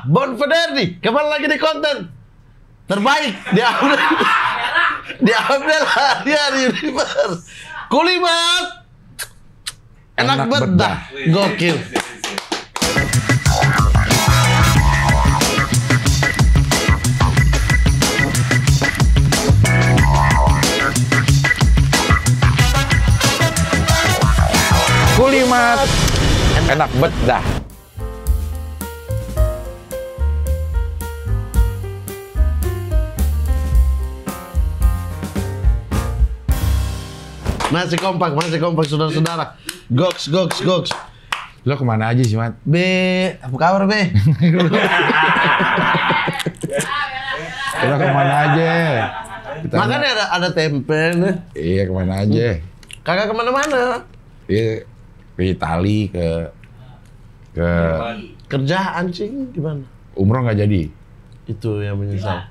Bon Federdi kembali lagi di konten terbaik di Abdel Harian Universe. Kulimat enak bedah, gokil. Kulimat enak bedah. Masih kompak saudara-saudara. Goks. Lo kemana aja sih, Mat? Apa kabar, Be? Lo kemana aja? Makanya ada tempe nih. Iya, kemana aja? Kagak kemana-mana. Iya, ke Itali, ke Kerjaan sih gimana? umroh nggak jadi. Itu yang menyesal.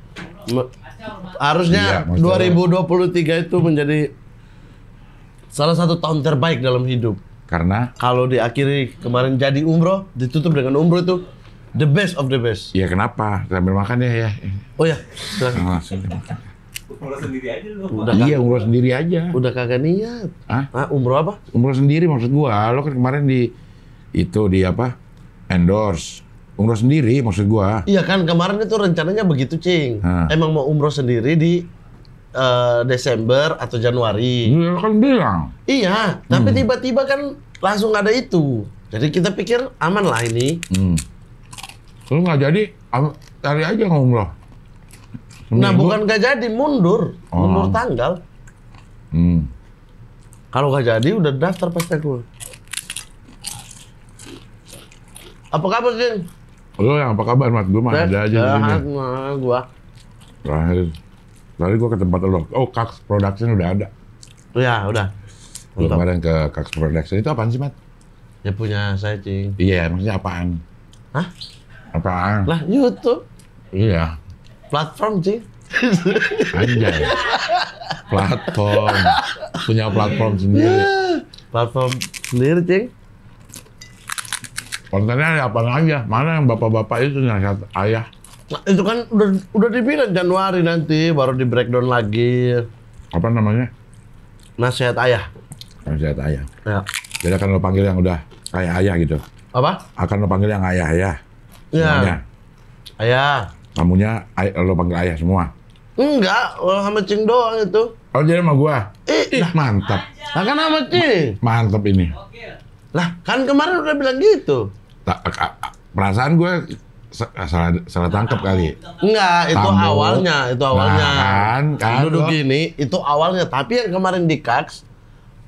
Harusnya Iya, maksudnya 2023 itu menjadi salah satu tahun terbaik dalam hidup. Karena? Kalau diakhiri kemarin jadi umroh, ditutup dengan umroh itu the best of the best. Iya, kenapa? Sambil makan ya. Oh ya, silakan. Umroh sendiri aja lu. Iya, umroh sendiri aja. Udah kagak niat. Hah? Umroh apa? Umroh sendiri maksud gua. Lo kan kemarin di endorse. Umroh sendiri maksud gua. Iya kan kemarin itu rencananya begitu, Cing. Emang mau umroh sendiri di Desember atau Januari. Lo kan bilang. Iya, tapi tiba-tiba kan langsung ada itu. Jadi kita pikir aman lah ini. Lo nggak jadi, cari aja umroh. Nah, bukan nggak jadi, mundur tanggal. Kalau nggak jadi, udah daftar pasti aku. Apa kabar, Cing? Lo yang apa kabar, Mat? Gue mah ada aja di sini. Gua. Tadi gue ke tempat lo. Oh, Kax Production udah ada. Ya, udah. Lo kemarin ke Kax Production. Itu apaan sih, Mat? Ya punya saya, Cing. Iya, maksudnya apaan? Hah? Apaan? Lah, YouTube. Iya. Platform, Cing. Anjay. Platform. Punya platform sendiri. Platform sendiri, Cing. Kontennya ada apa aja? Mana yang bapak-bapak itu nasihat ayah? Nah, itu kan udah dibilang Januari nanti baru di breakdown lagi. Apa namanya? Nasihat ayah. Nasihat ayah. Ya. Jadi akan lo panggil yang udah kayak ayah gitu. Apa? Akan lo panggil yang ayah ya. Iya. Semuanya. Ayah. Kamunya lo panggil ayah semua. Enggak, sama Cing doang itu. Oh, jadi sama gua. Ih, Lah. mantap. Lah kan sama Cing. Mantap ini. Lah, kan kemarin udah bilang gitu. Perasaan gue salah tangkap kali. Enggak, itu Tambo. awalnya, Nah, kan, duduk lo. gini, itu awalnya. Tapi yang kemarin di Kax,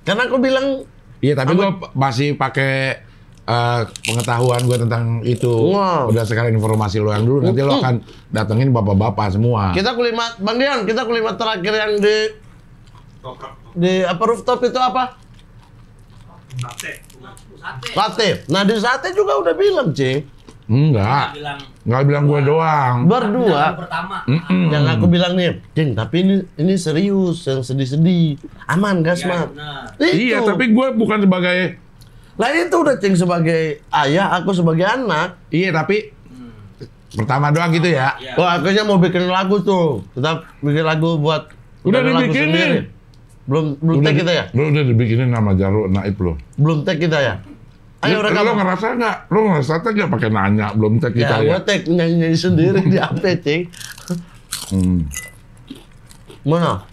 karena aku bilang, Iya, tapi gue masih pakai pengetahuan gue tentang itu. Wow. Berdasarkan informasi lo yang dulu, nanti lo akan datengin bapak-bapak semua. kita kulimat, Bang Dion, kita kulimat terakhir yang di apa rooftop itu apa? Sate. Nah di sate juga udah bilang, Cing. Enggak bilang gue doang. Berdua. Pertama. Yang aku bilang nih, Cing, tapi ini serius, yang sedih-sedih. Aman, gas, Mat. Iya, tapi gue bukan sebagai. Lah itu udah, Cing, sebagai ayah, aku sebagai anak. Iya, tapi pertama doang gitu ya. Wah, akhirnya mau bikin lagu tuh. Kita bikin lagu buat Udah lagu dibikinin. sendiri. Belum tag kita ya? Lo udah dibikinin nama Jaruk Naib lo. Belum tag kita ya? Ayo rekam. Lo ngerasa nggak? Lo ngerasa tag nggak pakai nanya belum tag kita Ya, ya? gua tag nyanyi sendiri di HP, Cing. Mana?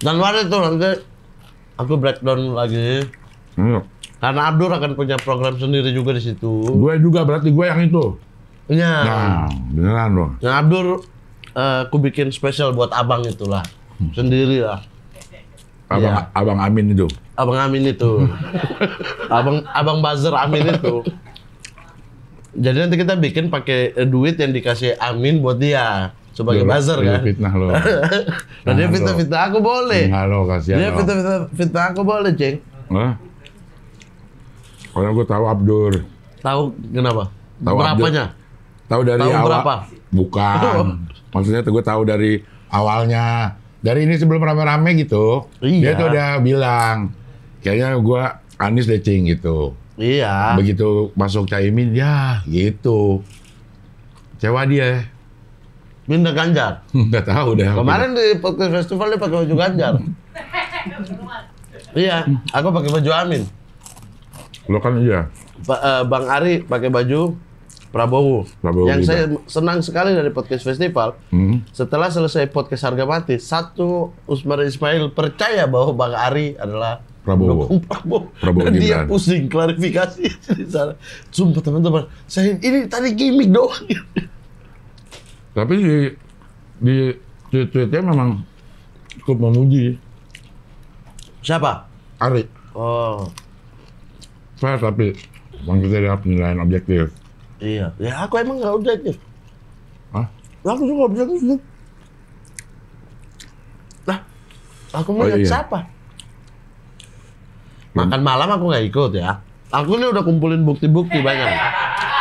Januari tuh nanti aku breakdown lagi. Karena Abdur akan punya program sendiri juga di situ. Gue juga berarti gue yang itu. Iya. Nah, beneran dong. Nah, Abdur aku bikin spesial buat abang itulah. Sendiri lah. Abang Amin itu. Abang Amin itu. abang Buzzer Amin itu. Jadi nanti kita bikin pakai duit yang dikasih Amin buat dia sebagai buzzer kan. Fitnah lo. Nah, dia fitnah aku boleh. Enggak lo, kasihan Dia lo. fitnah aku boleh, Ceng. Hah? Karena gue tahu Abdur. Tahu kenapa? Tahu Berapanya? Tahu dari Tahu awal. berapa? Bukan. Maksudnya gue tahu dari awalnya. Dari ini sebelum rame-rame gitu. Iya. Dia tuh udah bilang. Kayaknya gue Anies deh, Cing, gitu. Iya. Begitu masuk Caimin, ya gitu. kecewa dia. Pindah Ganjar. Nggak tahu deh. Kemarin di podcast festival dia pakai baju Ganjar. Iya, aku pakai baju Amin. Lo kan iya. Bang Ari pakai baju Prabowo. Yang juga. saya senang sekali dari podcast festival, setelah selesai podcast Harga Mati, satu Usmar Ismail percaya bahwa Bang Ari adalah Prabowo. pendukung Prabowo. Prabowo Dan dia Gibran. pusing klarifikasi di sana. Sumpah teman-teman, saya ini tadi gimmick doang. Tapi di tweet-tweetnya memang cukup memuji Siapa? Ari. Oh, Fair tapi maksudnya dia penilaian objektif. iya. Ya aku emang nggak objektif. Hah? Aku juga objektif. Nah, aku mau Oh, lihat iya. siapa? Makan malam aku nggak ikut ya. Aku ini udah kumpulin bukti-bukti banyak.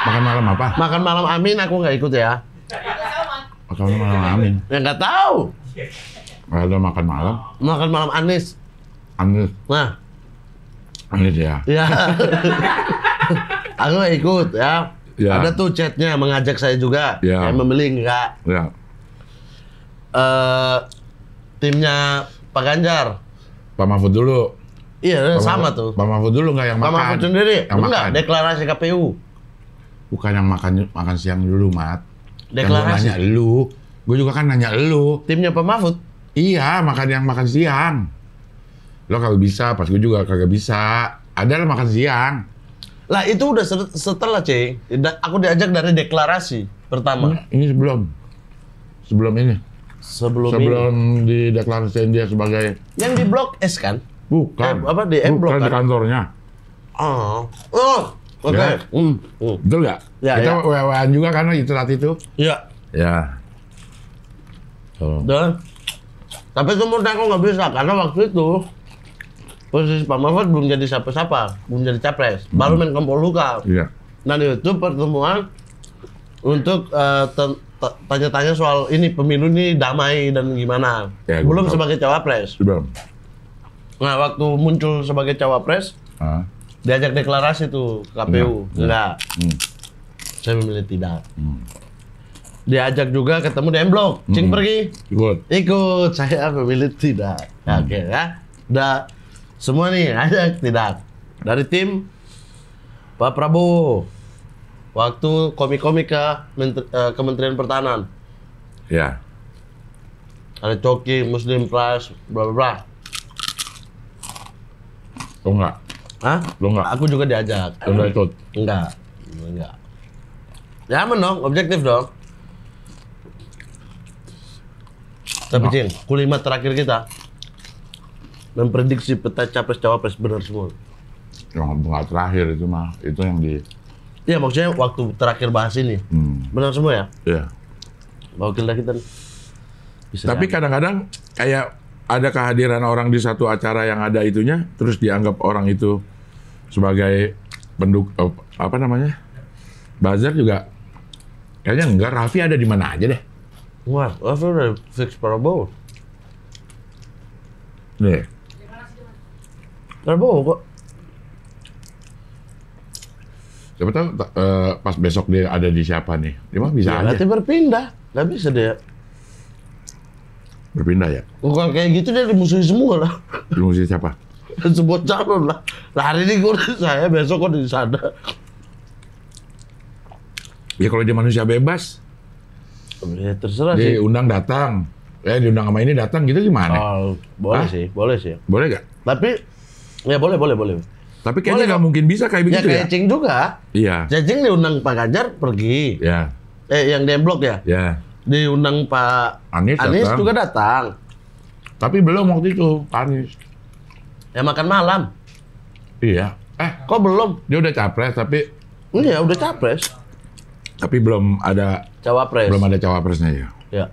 Makan malam apa? Makan malam Amin aku nggak ikut ya. Makan malam Amin. Ya nggak tahu. Nggak ada makan malam. Makan malam Anies. Anies. Nah, Anies ya. ya. Aku nggak ikut ya. Ya. Ada tuh chatnya mengajak saya juga. Ya. Saya membeli enggak. Ya. Timnya Pak Ganjar. Pak Mahfud dulu. Iya, Pak sama Mahfud- tuh. Pak Mahfud dulu nggak yang Pak makan. Mahfud sendiri. Yang Enggak, makan. deklarasi KPU. Bukan yang makan siang dulu, Mat. Deklarasi. Yang gua nanya lu. Gue juga kan nanya lu. Timnya Pak Mahfud. Iya, makan siang. Lo kagak bisa, pas gue juga kagak bisa. Ada lah makan siang. Lah itu udah setelah, Ceng. Aku diajak dari deklarasi pertama. Ini sebelum. Sebelum ini. Sebelum ini. Sebelum dideklarasikan dia sebagai Yang di Blok S kan? bukan. Apa, di M Block Bukan di kan? kantornya. Oh. Oh. Oke. Ya. Betul nggak? Ya, Kita ya. WA-an juga karena itu saat itu. Iya. Ya. Oh. Dan tapi kemudian aku nggak bisa karena waktu itu posisi Pak Mahfud belum jadi siapa-siapa, belum jadi capres, baru Menko Polhukam. Iya. Nah itu pertemuan untuk tanya-tanya soal ini pemilu ini damai dan gimana. Ya, Belum gua tahu. sebagai cawapres. Sebelum. Nah waktu muncul sebagai cawapres, Ah. diajak deklarasi tuh ke KPU. Enggak. Hmm. Saya memilih tidak. Diajak juga ketemu di M Block. Cing pergi. Ikut. Saya memilih tidak. Oke ya. Udah semua nih ajak tidak. Dari tim Pak Prabowo. Waktu komik-komik ke Kementerian Pertahanan. Ya. Ada Coki, Muslim Plus, bla bla bla. Lo enggak? Hah? Lo enggak? Aku juga diajak. Lo enggak ikut? Enggak. Enggak. Ya aman dong, objektif dong. Tapi Cing, kulimat terakhir kita memprediksi peta capres cawapres benar semua. Yang enggak terakhir itu mah. Itu yang di... Iya maksudnya waktu terakhir bahas ini benar semua ya. Iya. Wakil kita bisa. Tapi kadang-kadang kayak ada kehadiran orang di satu acara yang ada itunya, terus dianggap orang itu sebagai apa namanya? Buzzer juga kayaknya enggak. Raffi ada di mana aja deh. Wah, aku udah fix Prabowo. Nih. Prabowo kok. Siapa tahu pas besok dia ada di siapa nih? Dia mah bisa Ya, aja nanti berpindah. Nggak bisa dia. berpindah ya. Bukan kayak gitu dia dimusuhi semua lah. Lu mesti siapa? Sebut calon lah. Lah hari ini gue saya besok kok di sana. Ya kalau dia manusia bebas, Ya terserah sih. diundang datang. Diundang sama ini datang gitu gimana? Oh, boleh Hah? sih, boleh sih. Boleh gak? Tapi ya boleh. Tapi Boleh kayaknya nggak dong. mungkin bisa kayak Ya begitu ya. kayak Cing juga. Iya. Cing diundang Pak Ganjar pergi. Ya. Yang di M-Block ya. Ya. Diundang Pak Anies datang. juga datang. Tapi belum waktu itu, Anies. Ya makan malam. Iya. Kok belum? Dia udah capres tapi Iya udah capres. belum ada Cawapres. cawapresnya ya. Ya.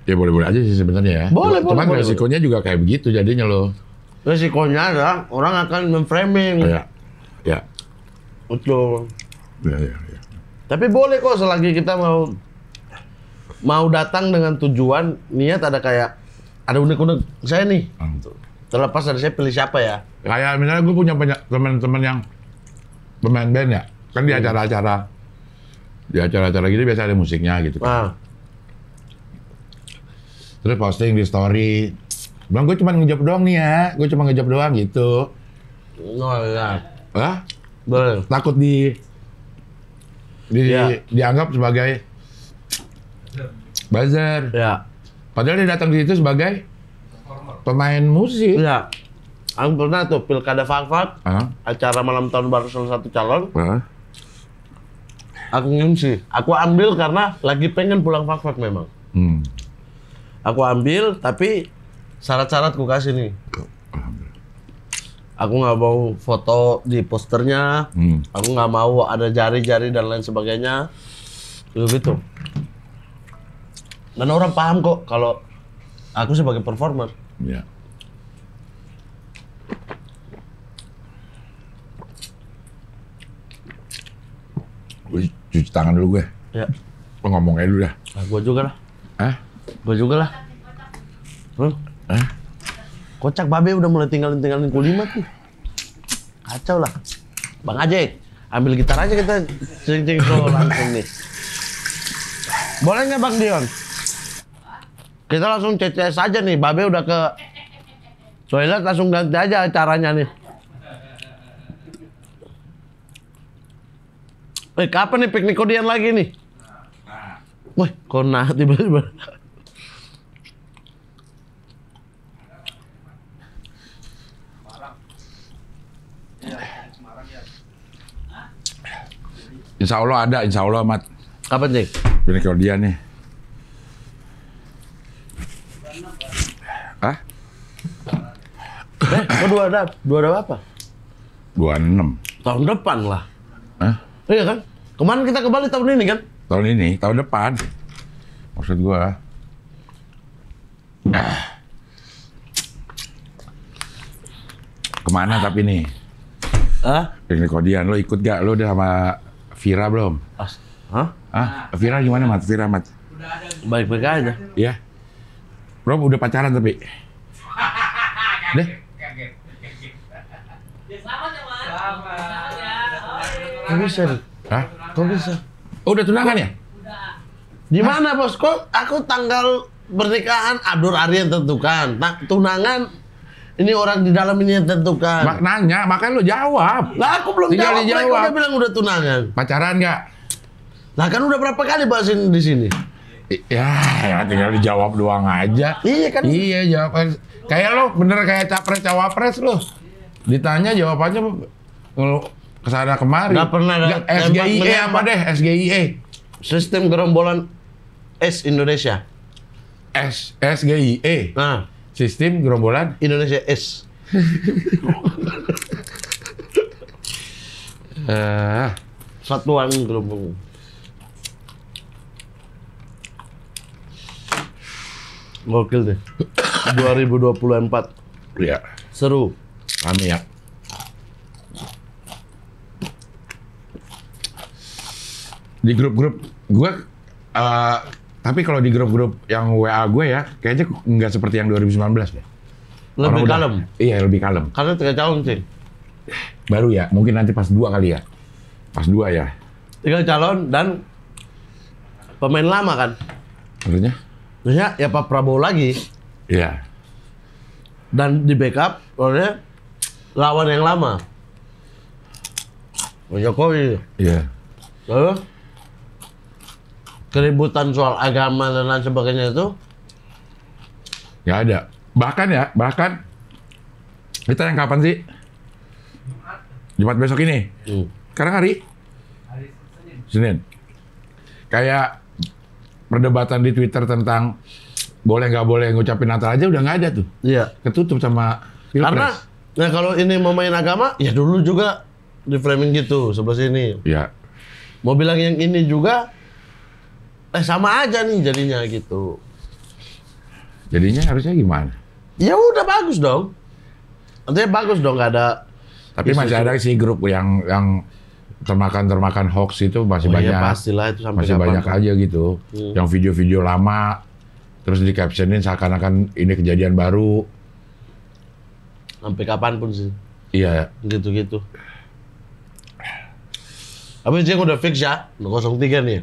Ya boleh-boleh aja sih sebenarnya ya. Boleh, Cuman boleh. resikonya juga kayak begitu jadinya loh. Resikonya adalah orang akan memframing. Ya. Ya. Betul. Ya. Tapi boleh kok selagi kita mau datang dengan tujuan niat ada kayak ada unek-unek saya nih. Terlepas dari saya pilih siapa ya. Kayak misalnya gue punya banyak teman-teman yang pemain band ya. Kan di acara-acara Di acara-acara gitu biasa ada musiknya gitu. Nah, Terus posting di story. Bilang gue cuma ngejawab doang nih ya. Gue cuma ngejawab doang gitu. oh ya, Hah? boleh. Takut Ya. dianggap sebagai buzzer. Ya, Padahal dia datang di situ sebagai pemain musik. ya. Aku pernah tuh pilkada Fakfak, Hah? acara malam tahun baru salah satu calon. Hah? Aku ngemsi. Aku ambil karena lagi pengen pulang Fakfak memang. Hmm. Aku ambil, tapi syarat-syaratku kasih nih. Aku nggak mau foto di posternya. Hmm. Aku nggak mau ada jari-jari dan lain sebagainya. Gitu. Dan orang paham kok kalau aku sebagai performer. Ya. Gue cuci tangan dulu gue. Ya, Lo ngomong aja dulu dah. nah, gua juga lah. Hah? Gua juga lah. Hah? Kocak babe udah mulai tinggalin kulimat tuh. Kacau lah. Bang Ajek, ambil gitar aja kita cing-cing solo langsung nih. Boleh nggak Bang Dion? Kita langsung CCS aja nih. Babe udah ke toilet, langsung ganti aja acaranya nih. Kapan nih piknik kodian lagi nih? Wih, kok nah tiba-tiba. Insya Allah ada, insya Allah Mat. Kapan sih? Ini kalau dia nih. Hah? Kok dua ada apa? 26. Tahun depan lah. Hah? Iya kan? Kemarin kita ke Bali tahun ini kan? Tahun ini, tahun depan. Maksud gua. Kemana tapi nih? Hah? Piknik kodian, lo ikut gak? Lo udah sama Vira belum? Hah? Ah, Vira gimana Mat? Vira Mat? Baik-baik aja. Iya. Bro udah pacaran tapi? Deh. Kok bisa nih? Hah? Kok bisa? Oh, udah tunangan ya? Di mana bos? Kok aku tanggal pernikahan Abdur Aryan tentukan. Tunangan ini orang di dalam ini yang tentukan. Mak nanya, makanya lo jawab. Lah aku belum Tinggal jawab. Mereka dijawab. udah bilang udah tunangan. Pacaran nggak? Lah kan udah berapa kali bahasin di sini? Ya, tinggal dijawab doang aja. Iya kan? Iya, jawab. Kayak lo bener kayak capres cawapres lo. Ditanya jawabannya kalau kesana kemari. Nggak pernah ada Nggak, tembak SGIE menembak. apa deh? SGIE. Sistem gerombolan S Indonesia. SGIE. Nah, Sistem gerombolan. Indonesia S. Satuan gerombol. Gokil deh. 2024. Iya. Seru. Rame ya. Di grup-grup gue, tapi kalau di grup-grup yang WA gue ya, kayaknya nggak seperti yang 2019 ya. Lebih kalem. Iya, lebih kalem. Karena 3 calon sih. Baru ya, mungkin nanti pas 2 kali ya. Pas 2 ya. 3 calon dan pemain lama kan. Maksudnya? Maksudnya ya Pak Prabowo lagi. Iya. Dan di backup oleh lawan yang lama. Pak Jokowi. Iya. Lalu keributan soal agama dan lain sebagainya itu Nggak ada. Bahkan kita yang kapan sih? Jumat besok ini. Sekarang hari? Senin. Kayak perdebatan di Twitter tentang boleh nggak boleh ngucapin Natal aja udah nggak ada tuh. iya. Ketutup sama Pilpres. Karena nah kalau ini mau main agama ya dulu juga di framing gitu sebelah sini. Ya, Mau bilang yang ini juga sama aja nih jadinya gitu. jadinya harusnya gimana? Ya udah bagus dong. Artinya bagus dong nggak ada. Tapi masih ada sih grup yang termakan hoax itu masih Oh banyak. iya pastilah itu sampai Masih kapan banyak kan. aja gitu. Yang video-video lama terus di captionin seakan-akan ini kejadian baru. Sampai kapanpun sih. Iya. Gitu-gitu. Tapi Cing udah fix ya, 03 nih.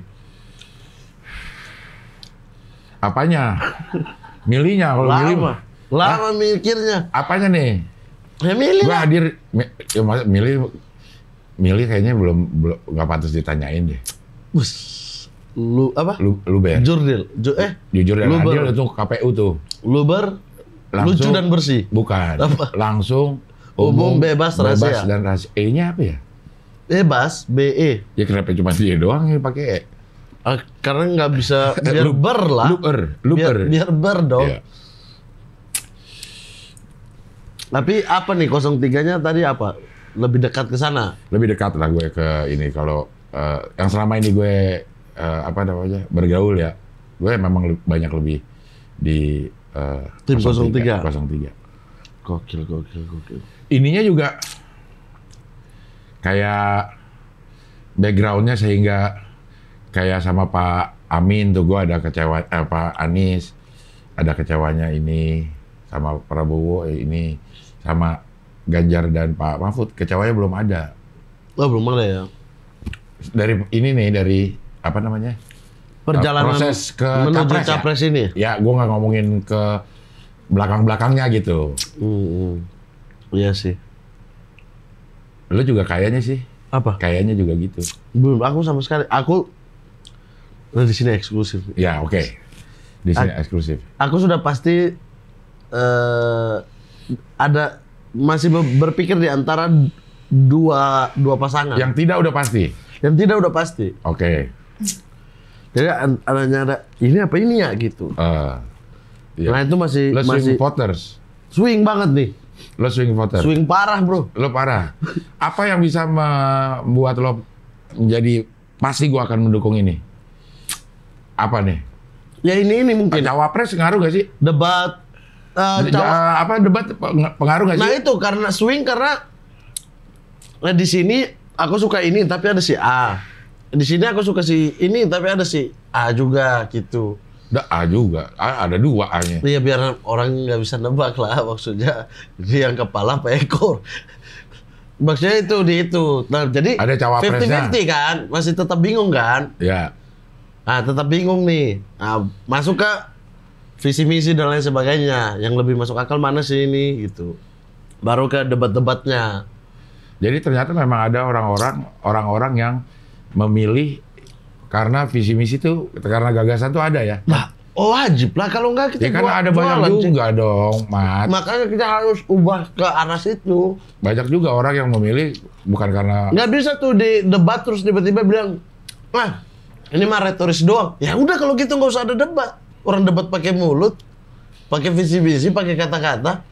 Apanya? Milihnya kalau milih mah. Lama mikirnya. Apanya nih? Ya milih Gua lah. hadir ya, milih kayaknya belum nggak pantas ditanyain deh. Bus. Lu apa? Lu Ber. Jurdil. Jujur dan Luber. adil itu KPU tuh. Luber. Lucu dan bersih. Bukan. Apa? Langsung Umum, bebas, rahasia. dan rahasia. E-nya apa ya? Bebas, BE. Ya kenapa cuma dia doang yang pakai E? Karena nggak bisa biar ber lah. Luber. Biar ber dong. Iya. Tapi apa nih 03-nya tadi apa? Lebih dekat ke sana. Lebih dekat lah gue ke ini kalau yang selama ini gue apa namanya bergaul ya, gue memang banyak lebih di Tim 03. 03. Gokil. Ininya juga kayak backgroundnya sehingga kayak sama Pak Amin tuh gue ada kecewa, Pak Anies ada kecewanya ini, sama Prabowo ini, sama Ganjar dan Pak Mahfud kecewanya belum ada. Oh belum ada ya. Dari ini nih dari apa namanya? Perjalanan proses ke menuju capres, capres ya? ini. Ya, gue nggak ngomongin ke belakang-belakangnya gitu. Iya sih. Lu juga kayaknya sih. Apa? Kayaknya juga gitu. Belum, aku sama sekali. Aku di sini eksklusif. Ya, oke. Di sini eksklusif. Aku sudah pasti ada masih berpikir di antara dua pasangan. Yang tidak udah pasti. Yang tidak udah pasti. Oke. Jadi ada ini apa ini ya gitu. Iya. Nah itu masih Lo swing voters. swing banget nih. Lo swing voter. Swing parah bro. Lo parah. Apa yang bisa membuat lo menjadi pasti gua akan mendukung ini? Apa nih? Ya ini mungkin. Cawapres ngaruh gak sih? Debat. Apa debat pengaruh gak sih? Nah itu karena swing karena di sini aku suka ini tapi ada si A. Di sini aku suka si ini tapi ada si A juga gitu. A juga, ada 2 A-nya. Iya biar orang nggak bisa nebak lah maksudnya. Dia yang kepala apa ekor. Maksudnya itu di itu. Nah jadi ada cawapresnya. 50-50 kan, masih tetap bingung kan? Ya. Nah tetap bingung nih. Nah, masuk ke visi misi dan lain sebagainya. Yang lebih masuk akal mana sih ini gitu. Baru ke debat-debatnya. Jadi ternyata memang ada orang-orang yang memilih karena visi misi tuh, karena gagasan tuh ada ya. Nah, wajib lah kalau enggak kita Ya kan ada banyak juga dong, Mat. Makanya kita harus ubah ke arah situ. Banyak juga orang yang memilih bukan karena Nggak bisa tuh di debat terus tiba-tiba bilang, "Wah, ini mah retoris doang." Ya udah kalau gitu nggak usah ada debat. Orang debat pakai mulut, pakai visi misi, pakai kata-kata.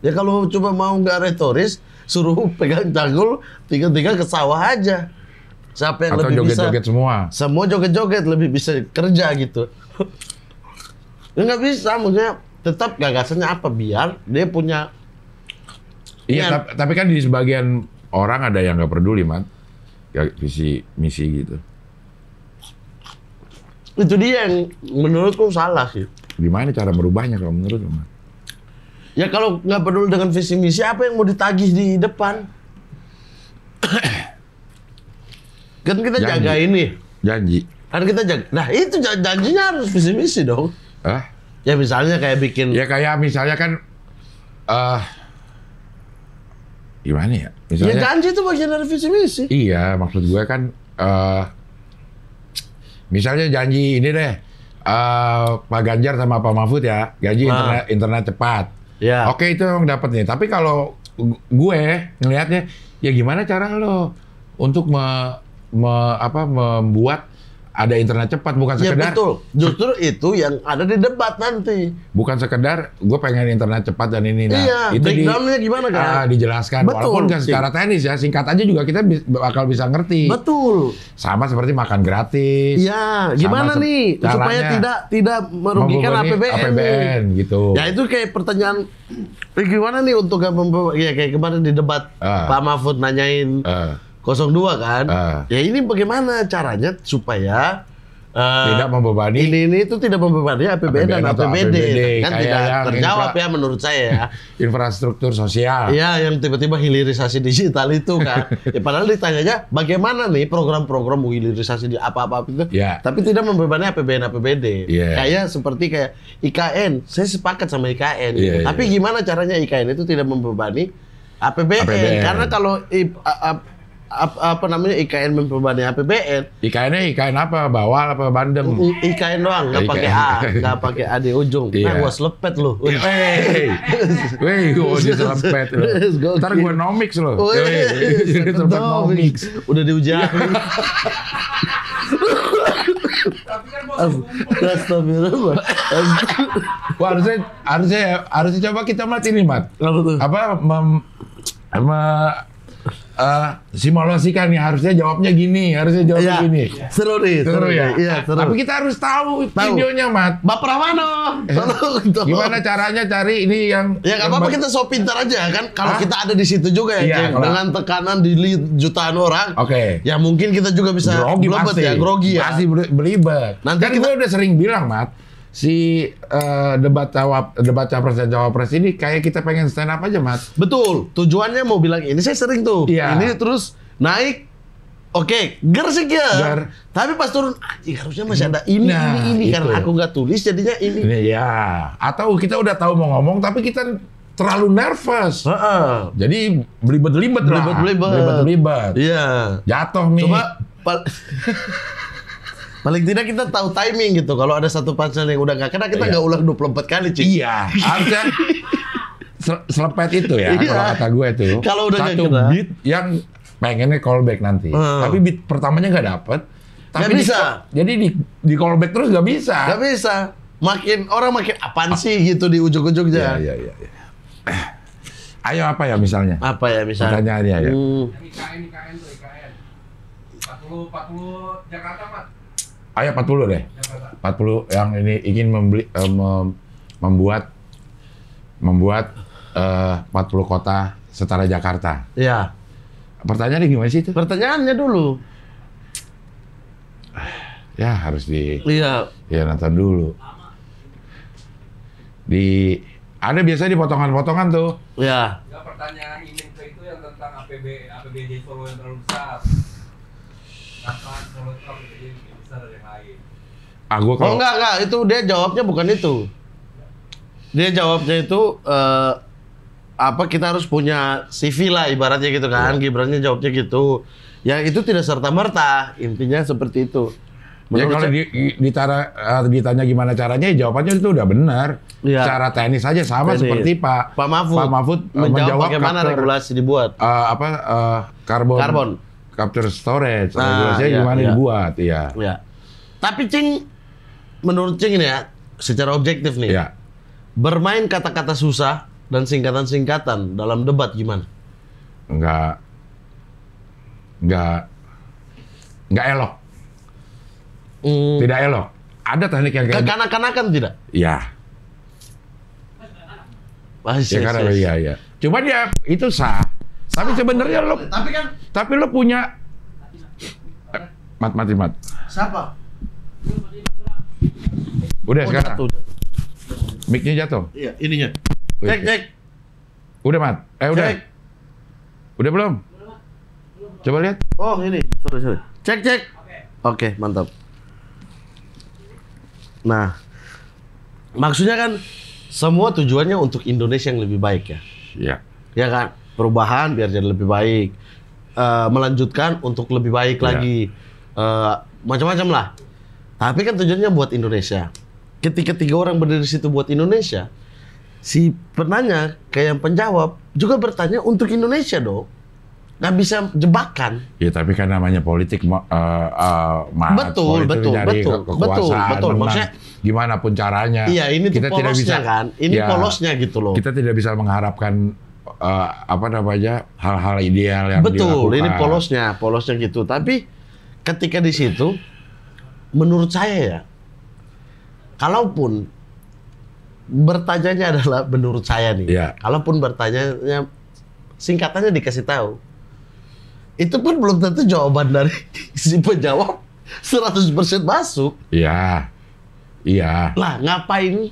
Ya kalau cuma mau nggak retoris, suruh pegang cangkul, tiga-tiga ke sawah aja. Siapa yang atau lebih bisa? joget-joget semua. Semua joget-joget lebih bisa kerja gitu. Ya nggak bisa, maksudnya tetap gagasannya apa biar dia punya. Iya, tapi kan di sebagian orang ada yang nggak peduli, Mat. Ya, visi misi gitu. Itu dia yang menurutku salah sih. Gimana cara merubahnya kalau menurut lu, Mat? Ya kalau nggak peduli dengan visi misi, apa yang mau ditagih di depan? Kan kita Janji. jaga ini. Janji. Kan kita jaga. Nah itu janjinya harus visi misi dong. Hah? Ya misalnya kayak bikin. Ya kayak misalnya kan gimana ya? Ya Misalnya janji itu bagian dari visi misi. iya, maksud gue kan misalnya janji ini deh Pak Ganjar sama Pak Mahfud ya, gaji internet cepat. Ya. Oke, itu yang dapat nih. Tapi kalau gue ngelihatnya ya gimana cara lo untuk membuat ada internet cepat, bukan Ya sekedar betul. Justru itu yang ada di debat nanti. bukan sekedar gue pengen internet cepat dan ini. Nah, Iya, itu breakdown-nya gimana kan? dijelaskan. Betul. Walaupun nggak secara teknis ya, singkat aja juga kita bakal bisa ngerti. Betul. Sama seperti makan gratis. Iya, gimana Sama nih supaya tidak merugikan APBN gitu. Ya itu kayak pertanyaan gimana nih untuk ya kayak kemarin di debat Pak Mahfud nanyain 02 kan. Ya ini bagaimana caranya supaya tidak membebani. Ini itu tidak membebani APBN dan atau APBD. Kan kayak tidak yang terjawab ya menurut saya ya. Infrastruktur sosial. Iya, yang tiba-tiba hilirisasi digital itu kan. Ya, padahal ditanyanya bagaimana nih program-program hilirisasi di apa-apa itu. Ya. Tapi tidak membebani APBN APBD. Ya. Kayak seperti kayak IKN. Saya sepakat sama IKN. Ya, Tapi gimana caranya IKN itu tidak membebani APBN? Karena kalau apa namanya IKN membebani APBN. IKN-nya IKN apa? Bawal apa bandem? IKN doang, nggak pakai A, nggak pakai A di ujung. Iya. Nah, gua selepet lu. Weh, gua diselepet lu. Ntar gua nomics lo. Selepet nomics. Udah diujian. Tapi kan bos kumpul. Astagfirullah. Wah, harusnya coba kita mat ini, Mat. Apa tuh? Simulasikan nih, harusnya jawabnya gini, gini. Seru nih, Seru ya. Iya, seru. Tapi kita harus tahu videonya, Mat. Bapak Rahmano. Tolong. Gimana caranya cari ini yang Ya nggak apa-apa, kita so pintar aja kan. Kalau kita ada di situ juga ya, Iya, Ceng. kalau- Dengan tekanan di jutaan orang. Oke. Ya mungkin kita juga bisa Grogi belibet pasti. ya, grogi ya. Pasti belibet. Nanti Kan kita- gue udah sering bilang, Mat, si debat capres dan cawapres ini kayak kita pengen stand up aja, Mat. Betul. Tujuannya mau bilang ini, saya sering tuh. Iya. Ini terus naik. Oke, ger sih ya. Ger. Tapi pas turun, anjing harusnya masih ada ini, Nah, ini. Karena itu. aku nggak tulis, jadinya ini. Ini ya. Atau kita udah tahu mau ngomong tapi kita terlalu nervous. Heeh. Jadi belibet-belibet lah. Belibet-belibet. Belibet-belibet. Iya. Jatuh nih. Coba paling tidak kita tahu timing gitu. Kalau ada satu punchline yang udah nggak kena, kita nggak ulang 24 kali, Cik. Iya, harusnya selepet itu ya, Iya. kalau kata gue tuh. Kalau udah nggak satu kena. beat yang pengennya callback nanti. Tapi beat pertamanya nggak dapet. Nggak Tapi bisa. Jadi di callback terus nggak bisa. Nggak bisa. Orang makin apaan sih gitu di ujung-ujungnya. Iya. Ayo apa ya misalnya? Apa ya misalnya? Pertanyaannya ya. IKN tuh IKN. 40 Jakarta, Pak. Ayo 40 deh. Jakarta. 40 yang ini ingin membuat 40 kota setara Jakarta. Iya. Pertanyaannya gimana sih itu? Pertanyaannya dulu. Ya harus Iya. ya nonton dulu. Ada biasanya di potongan-potongan tuh. Iya. Enggak, pertanyaan Ineke itu yang tentang APBD Solo yang terlalu besar. Kapan Solo itu APBD lebih besar dari yang lain? Gua Oh enggak. Itu dia jawabnya bukan itu. Dia jawabnya itu kita harus punya CV lah ibaratnya gitu kan. Gibrannya jawabnya gitu. Yang itu tidak serta-merta. Intinya seperti itu. Ya kalau ditanya gimana caranya, ya jawabannya itu udah benar. Iya. Cara teknis aja sama Teknis. seperti Pak Mahfud menjawab bagaimana capture, regulasi dibuat. Carbon capture storage. Nah, Regulasinya iya, gimana iya. dibuat, iya. Ya. Tapi Cing, menurut Cing ini ya, secara objektif nih, Iya. bermain kata-kata susah dan singkatan-singkatan dalam debat gimana? Enggak elok. Tidak elok. Ada teknik yang kayak Kekanak-kanakan tidak? Iya. Ya karena iya. Cuman ya itu sah. Tapi sebenarnya tapi lo punya Mat. Siapa? Udah sekarang. Jatuh. Mic-nya jatuh. Iya, ininya. Wih. Cek. Udah, Mat. Udah. Cek. Udah belum? Coba lihat. Oh, ini. Sorry. Cek. Oke, mantap. Nah, maksudnya kan semua tujuannya untuk Indonesia yang lebih baik ya. Iya. Ya kan? Perubahan biar jadi lebih baik. Melanjutkan untuk lebih baik Iya. lagi. Macam-macam lah. Tapi kan tujuannya buat Indonesia. Ketika 3 orang berdiri di situ buat Indonesia, si penanya kayak yang penjawab juga bertanya untuk Indonesia dong. Nggak bisa jebakan. Ya tapi kan namanya politik, Betul. kekuasaan, menang, Maksudnya, gimana pun caranya. iya, ini tuh kita tidak polosnya bisa kan. Ini ya, polosnya gitu loh. Kita tidak bisa mengharapkan hal-hal ideal yang Betul, dilakukan. ini polosnya gitu. Tapi ketika di situ, menurut saya ya, kalaupun bertanyanya adalah menurut saya nih, Iya. kalaupun bertanyanya singkatannya dikasih tahu, itu pun belum tentu jawaban dari si penjawab 100% masuk. Iya. Iya. Lah, ngapain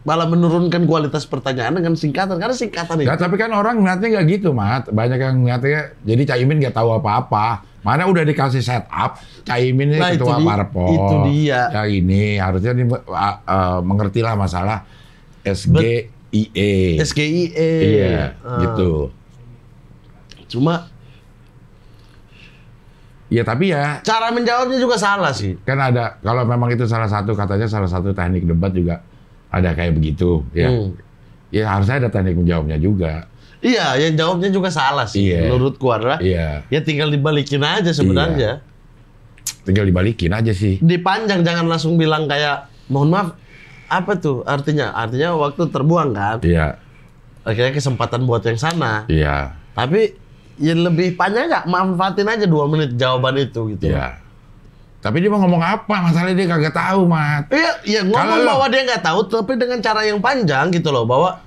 malah menurunkan kualitas pertanyaan dengan singkatan? Karena singkatan itu. Nggak, tapi kan orang ngeliatnya nggak gitu, Mat. Banyak yang ngeliatnya, jadi Caimin nggak tahu apa-apa. Mana udah dikasih setup, Caimin ini Nah, ketua parpol. itu dia. Ya ini, harusnya mengertilah masalah SGIE. SGIE. Iya, gitu. Cuma Ya tapi ya, cara menjawabnya juga salah sih. kan ada, kalau memang itu katanya salah satu teknik debat juga ada kayak begitu. Ya, ya harusnya ada teknik menjawabnya juga. Iya, yang jawabnya juga salah sih. Iya. Menurutku adalah, Iya, ya tinggal dibalikin aja sebenarnya. tinggal dibalikin aja sih. Dipanjang, jangan langsung bilang kayak, mohon maaf, apa tuh artinya? Artinya waktu terbuang kan? Iya, Akhirnya kesempatan buat yang sana. iya, Tapi ya lebih panjang nggak? Manfaatin aja 2 menit jawaban itu gitu. iya. Tapi dia mau ngomong apa? Masalahnya dia kagak tahu, Mat. Iya, ya ngomong Kalau- bahwa dia nggak tahu, tapi dengan cara yang panjang gitu loh. Bahwa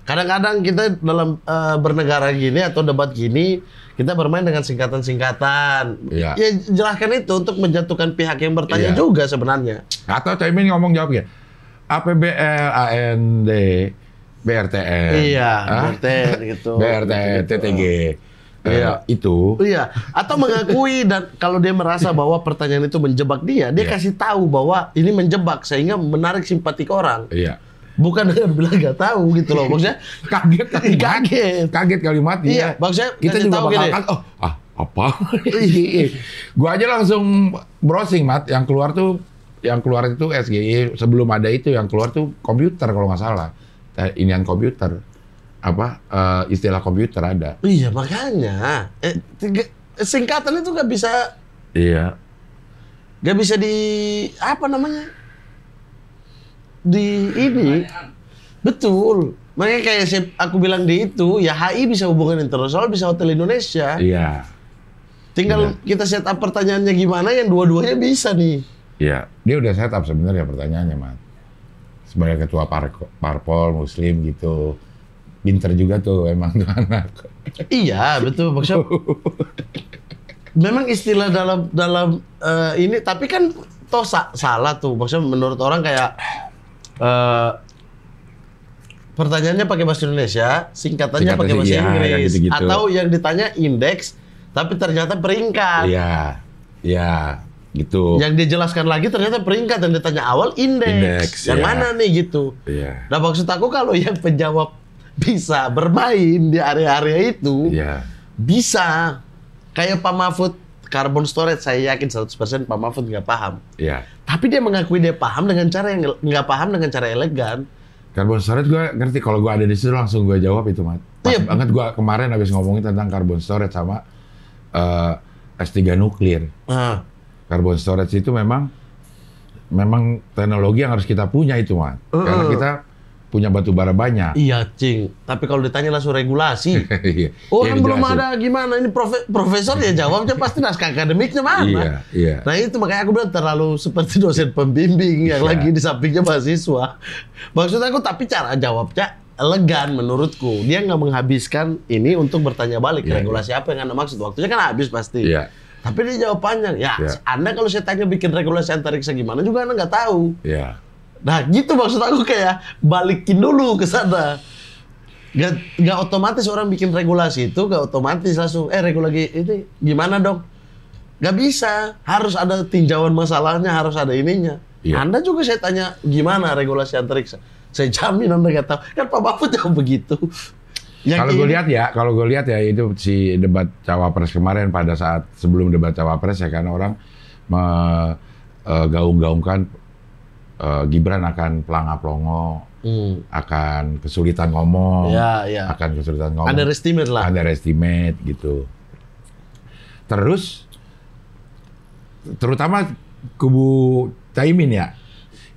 kadang-kadang kita dalam bernegara gini atau debat gini, kita bermain dengan singkatan-singkatan. Iya. Ya jelaskan itu untuk menjatuhkan pihak yang bertanya Iya. juga sebenarnya. Atau Caimin ngomong jawabnya, APBL, AND, BRTN. Iya, Hah? BRTN gitu. BRTN, TTG. Iya. Itu. Iya, atau mengakui dan kalau dia merasa bahwa pertanyaan itu menjebak dia Iya. kasih tahu bahwa ini menjebak sehingga menarik simpatik orang. Iya. Bukan dengan bilang nggak tahu gitu loh. Maksudnya Kaget kalimat. Kaget. Kaget kalimatnya. Iya, maksudnya Kita kasih juga tahu bakal gini. kaget. Apa? Gua aja langsung browsing, Mat. Yang keluar itu SGI. Sebelum ada itu yang keluar tuh komputer kalau nggak salah. Inian komputer. Istilah komputer ada. Iya makanya singkatan itu nggak bisa Iya. di apa namanya di ini betul. Makanya kayak aku bilang di itu ya HI bisa hubungan internasional, bisa Hotel Indonesia. Iya. Tinggal kita set up pertanyaannya gimana yang dua-duanya bisa nih. Iya. Dia udah setup sebenarnya pertanyaannya, Mat. Sebagai ketua parpol Muslim gitu. Pinter juga tuh emang tuh anak. Iya betul maksudnya. Memang istilah dalam ini tapi kan toh salah tuh maksudnya menurut orang kayak pertanyaannya pakai bahasa Indonesia, singkatannya pakai bahasa iya, Inggris, yang gitu-gitu. atau yang ditanya indeks, tapi ternyata peringkat. Iya, iya, gitu. Yang dijelaskan lagi ternyata peringkat, yang ditanya awal indeks. Yang iya. mana nih gitu. Iya, Nah maksud aku kalau yang penjawab bisa bermain di area-area itu, iya, bisa. Kayak Pak Mahfud, carbon storage, saya yakin 100% Pak Mahfud nggak paham. iya. Tapi dia mengakui dia paham dengan cara yang nggak paham dengan cara elegan. Carbon storage gue ngerti, kalau gue ada di situ langsung gue jawab itu, Mat. Pas Iya. banget gue kemarin habis ngomongin tentang carbon storage sama S3 nuklir. Nah, Carbon storage itu memang teknologi yang harus kita punya itu, Mat. Karena kita punya batu bara banyak. iya, Cing. Tapi kalau ditanya langsung regulasi. Iya. Orang Iya, belum dijelasin. ada gimana. Ini profesor ya jawabnya pasti naskah akademiknya mana. Iya, iya. Nah itu makanya aku bilang terlalu seperti dosen pembimbing yang Iya. lagi di sampingnya mahasiswa. Maksud aku tapi cara jawabnya elegan menurutku. Dia nggak menghabiskan ini untuk bertanya balik. Iya, Regulasi apa yang Anda maksud? Waktunya kan habis pasti. Iya. Tapi dia jawab panjang. Ya, Iya. Anda kalau saya tanya bikin regulasi antariksa gimana juga Anda nggak tahu. Iya. Nah gitu maksud aku kayak balikin dulu ke sana. Gak otomatis orang bikin regulasi itu gak otomatis langsung regulasi ini gimana dong? Gak bisa, harus ada tinjauan masalahnya, harus ada ininya. Iya. Anda juga saya tanya gimana regulasi antariksa, saya jamin Anda gak tahu. Kan Pak Mahfud jawab begitu. Kalau gue lihat ya itu si debat cawapres kemarin pada saat sebelum debat cawapres ya kan orang gaung-gaungkan Gibran akan pelanga-pelongo, akan kesulitan ngomong, Iya. akan kesulitan ngomong. Underestimate lah. Underestimate gitu. Terus terutama kubu Caimin ya,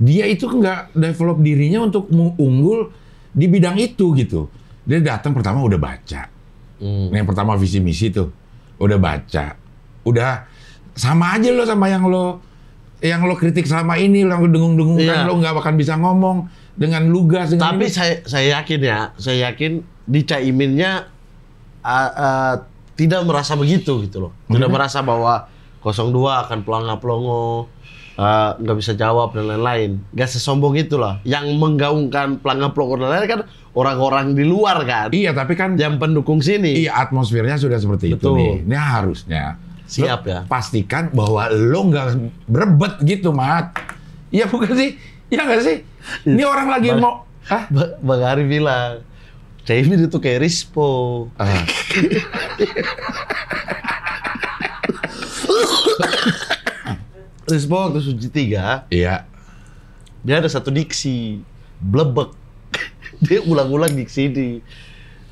dia itu nggak develop dirinya untuk unggul di bidang itu gitu. Dia datang pertama udah baca. Yang pertama visi misi tuh udah baca, udah sama aja lo sama yang lo kritik selama ini, lo dengung-dengungkan, Iya. lo nggak akan bisa ngomong dengan lugas. Dengan Tapi ini. saya yakin di Caiminnya tidak merasa begitu gitu loh. Tidak merasa bahwa 02 akan pelangga-pelongo, nggak bisa jawab dan lain-lain. Nggak sesombong itulah. Yang menggaungkan pelangga-pelongo dan lain-lain kan orang-orang di luar kan. Iya, tapi kan Yang pendukung sini. iya atmosfernya sudah seperti Betul. itu nih. Ini harusnya Siap lo ya. pastikan bahwa lo nggak berebet gitu, Mat. Iya bukan sih? Iya nggak sih? Ini orang lagi mau... Hah? Bang Ari bilang, Caimin itu kayak Rispo. Ah. Rispo waktu Suci 3, Iya. dia ada satu diksi, blebek. Dia ulang-ulang diksi ini.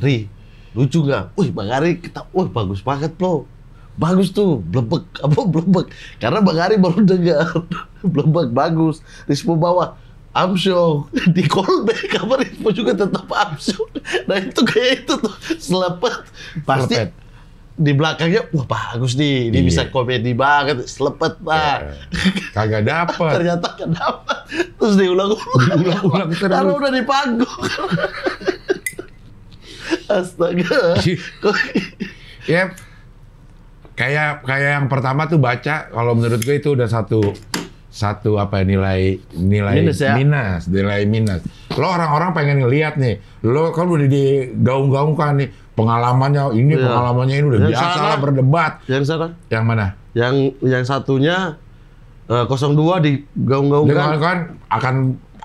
Ri, lucu nggak? Wih, Bang Ari, wih bagus banget loh. Bagus tuh, blebek. Apa blebek? Karena Bang Ari baru dengar. Blebek, bagus. Rispo bawa, Amsyong. Di callback, apa Rispo juga tetap Amsyong. Nah itu kayak itu tuh, selepet. Pasti Selepet. di belakangnya, wah bagus nih, ini Iya. bisa komedi banget, selepet Pak. Kagak dapet. Ternyata kan dapat. Terus diulang-ulang. Diulang-ulang terus. Karena udah di panggung. Astaga. Ya, kayak yang pertama tuh baca, kalau menurut gue itu udah satu apa ya, nilai Minus ya? nilai minus. Lo orang-orang pengen ngeliat nih, lo kan udah digaung-gaungkan nih pengalamannya ini, Iya. pengalamannya ini udah Yang biasa sana. lah berdebat. Yang sana, Yang mana? yang satunya 02 Dia digaung-gaungkan. kan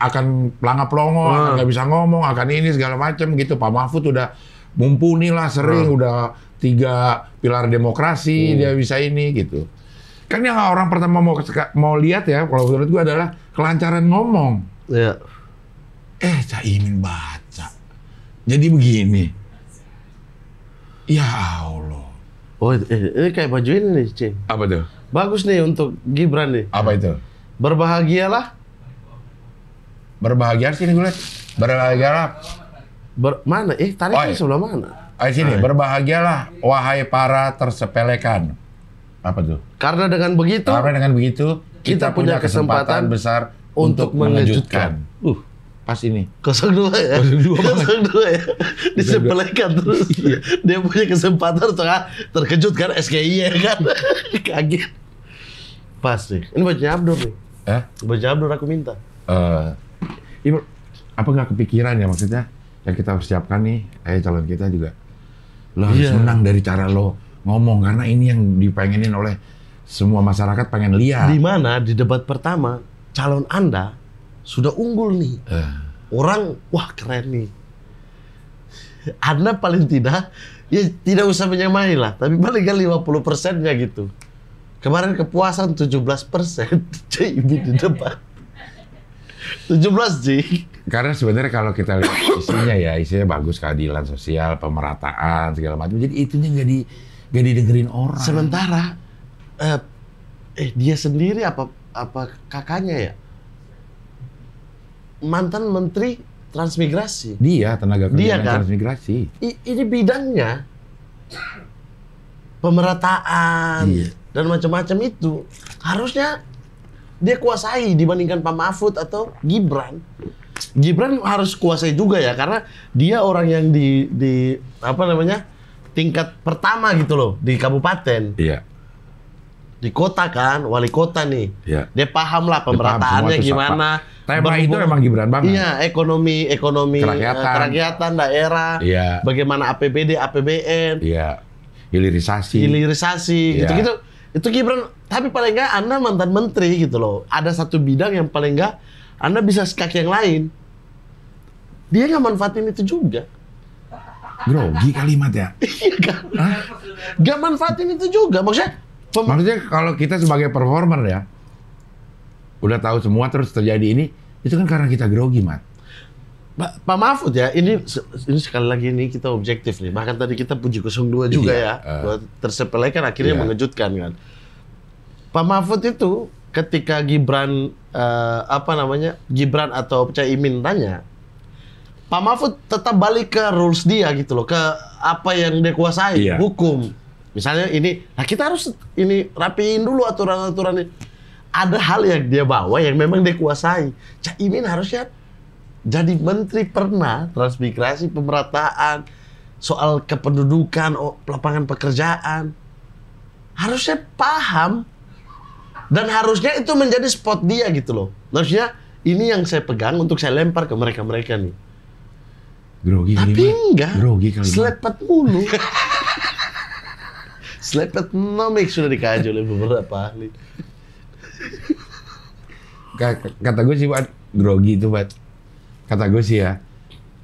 akan pelangga-pelongo, akan nggak bisa ngomong, akan ini segala macam gitu. Pak Mahfud udah mumpuni lah sering, udah 3 pilar demokrasi dia bisa ini gitu. Kan yang orang pertama mau lihat ya, kalau menurut gua adalah kelancaran ngomong. Ya. Caimin baca. Jadi begini. Ya Allah. Oh, ini kayak baju ini nih, Cing. Apa tuh? Bagus nih untuk Gibran nih. Apa itu? Berbahagialah. Berbahagia sini gue lihat. Berbahagialah. Mana? Tariknya iya. sebelah mana? Ayo sini, berbahagialah wahai para tersepelekan. Apa tuh? Karena dengan begitu, Karena dengan begitu kita punya kesempatan besar untuk mengejutkan. Pas ini. 02 ya? 02 banget. 02 ya? Disepelekan terus. Dia punya kesempatan untuk terkejut kan, SKI ya kan? Kaget. Pas nih. Ini bajunya Abdur nih. Baju Abdur aku minta. Ibu, apa nggak kepikiran ya maksudnya? Yang kita persiapkan nih, calon kita juga. Lo harus Iya. menang dari cara lo ngomong. Karena ini yang dipengenin oleh semua masyarakat pengen lihat. Di mana di debat pertama, calon Anda sudah unggul nih. Orang, wah keren nih. Anda paling tidak, ya tidak usah menyamai lah. Tapi paling kan 50%-nya gitu. Kemarin kepuasan 17%. Caimin di debat. 17 sih. Karena sebenarnya kalau kita lihat isinya bagus, keadilan sosial, pemerataan segala macam. Jadi itunya nggak didengerin orang. Sementara dia sendiri apa kakaknya ya? Mantan Menteri Transmigrasi. Dia tenaga kerja Dia dan kan? transmigrasi. Ini bidangnya pemerataan dan macam-macam itu harusnya dia kuasai dibandingkan Pak Mahfud atau Gibran. Gibran harus kuasai juga ya karena dia orang yang di apa namanya tingkat pertama gitu loh di kabupaten, Iya. di kota kan, wali kota nih. Iya. Dia paham lah pemerataannya semua itu, gimana. Tema itu memang Gibran banget. Iya, ekonomi kerakyatan daerah. Iya. Bagaimana APBD, APBN. Iya. Hilirisasi. Hilirisasi Iya. gitu-gitu. Itu Gibran, tapi paling nggak Anda mantan menteri gitu loh. Ada satu bidang yang paling nggak Anda bisa sekak yang lain. Dia nggak manfaatin itu juga. Grogi kalimat ya. Iya kan? Nggak manfaatin itu juga. Maksudnya kalau kita sebagai performer ya, udah tahu semua terus terjadi ini, itu kan karena kita grogi, Mat. Pak Mahfud ya, ini sekali lagi ini kita objektif nih. Bahkan tadi kita puji 02 juga Iya, ya. Tersepelekan akhirnya iya. mengejutkan kan. Pak Mahfud itu ketika Gibran Gibran atau Caimin tanya, Pak Mahfud tetap balik ke rules dia gitu loh, ke apa yang dia kuasai, Iya. hukum. Misalnya ini, nah kita harus ini rapiin dulu aturan-aturan ini. Ada hal yang dia bawa yang memang dia kuasai. Caimin harusnya jadi menteri pernah, transmigrasi, pemerataan, soal kependudukan, lapangan pekerjaan. Harusnya paham Dan harusnya itu menjadi spot dia gitu loh. Harusnya ini yang saya pegang untuk saya lempar ke mereka-mereka nih. Grogi kali, Tapi Mat. enggak. Grogi kali, Mat. Slepet mulu. Slepetnomics sudah dikaji oleh beberapa ahli. Kata gue sih, Pak, grogi itu, Pak. Kata gue sih ya.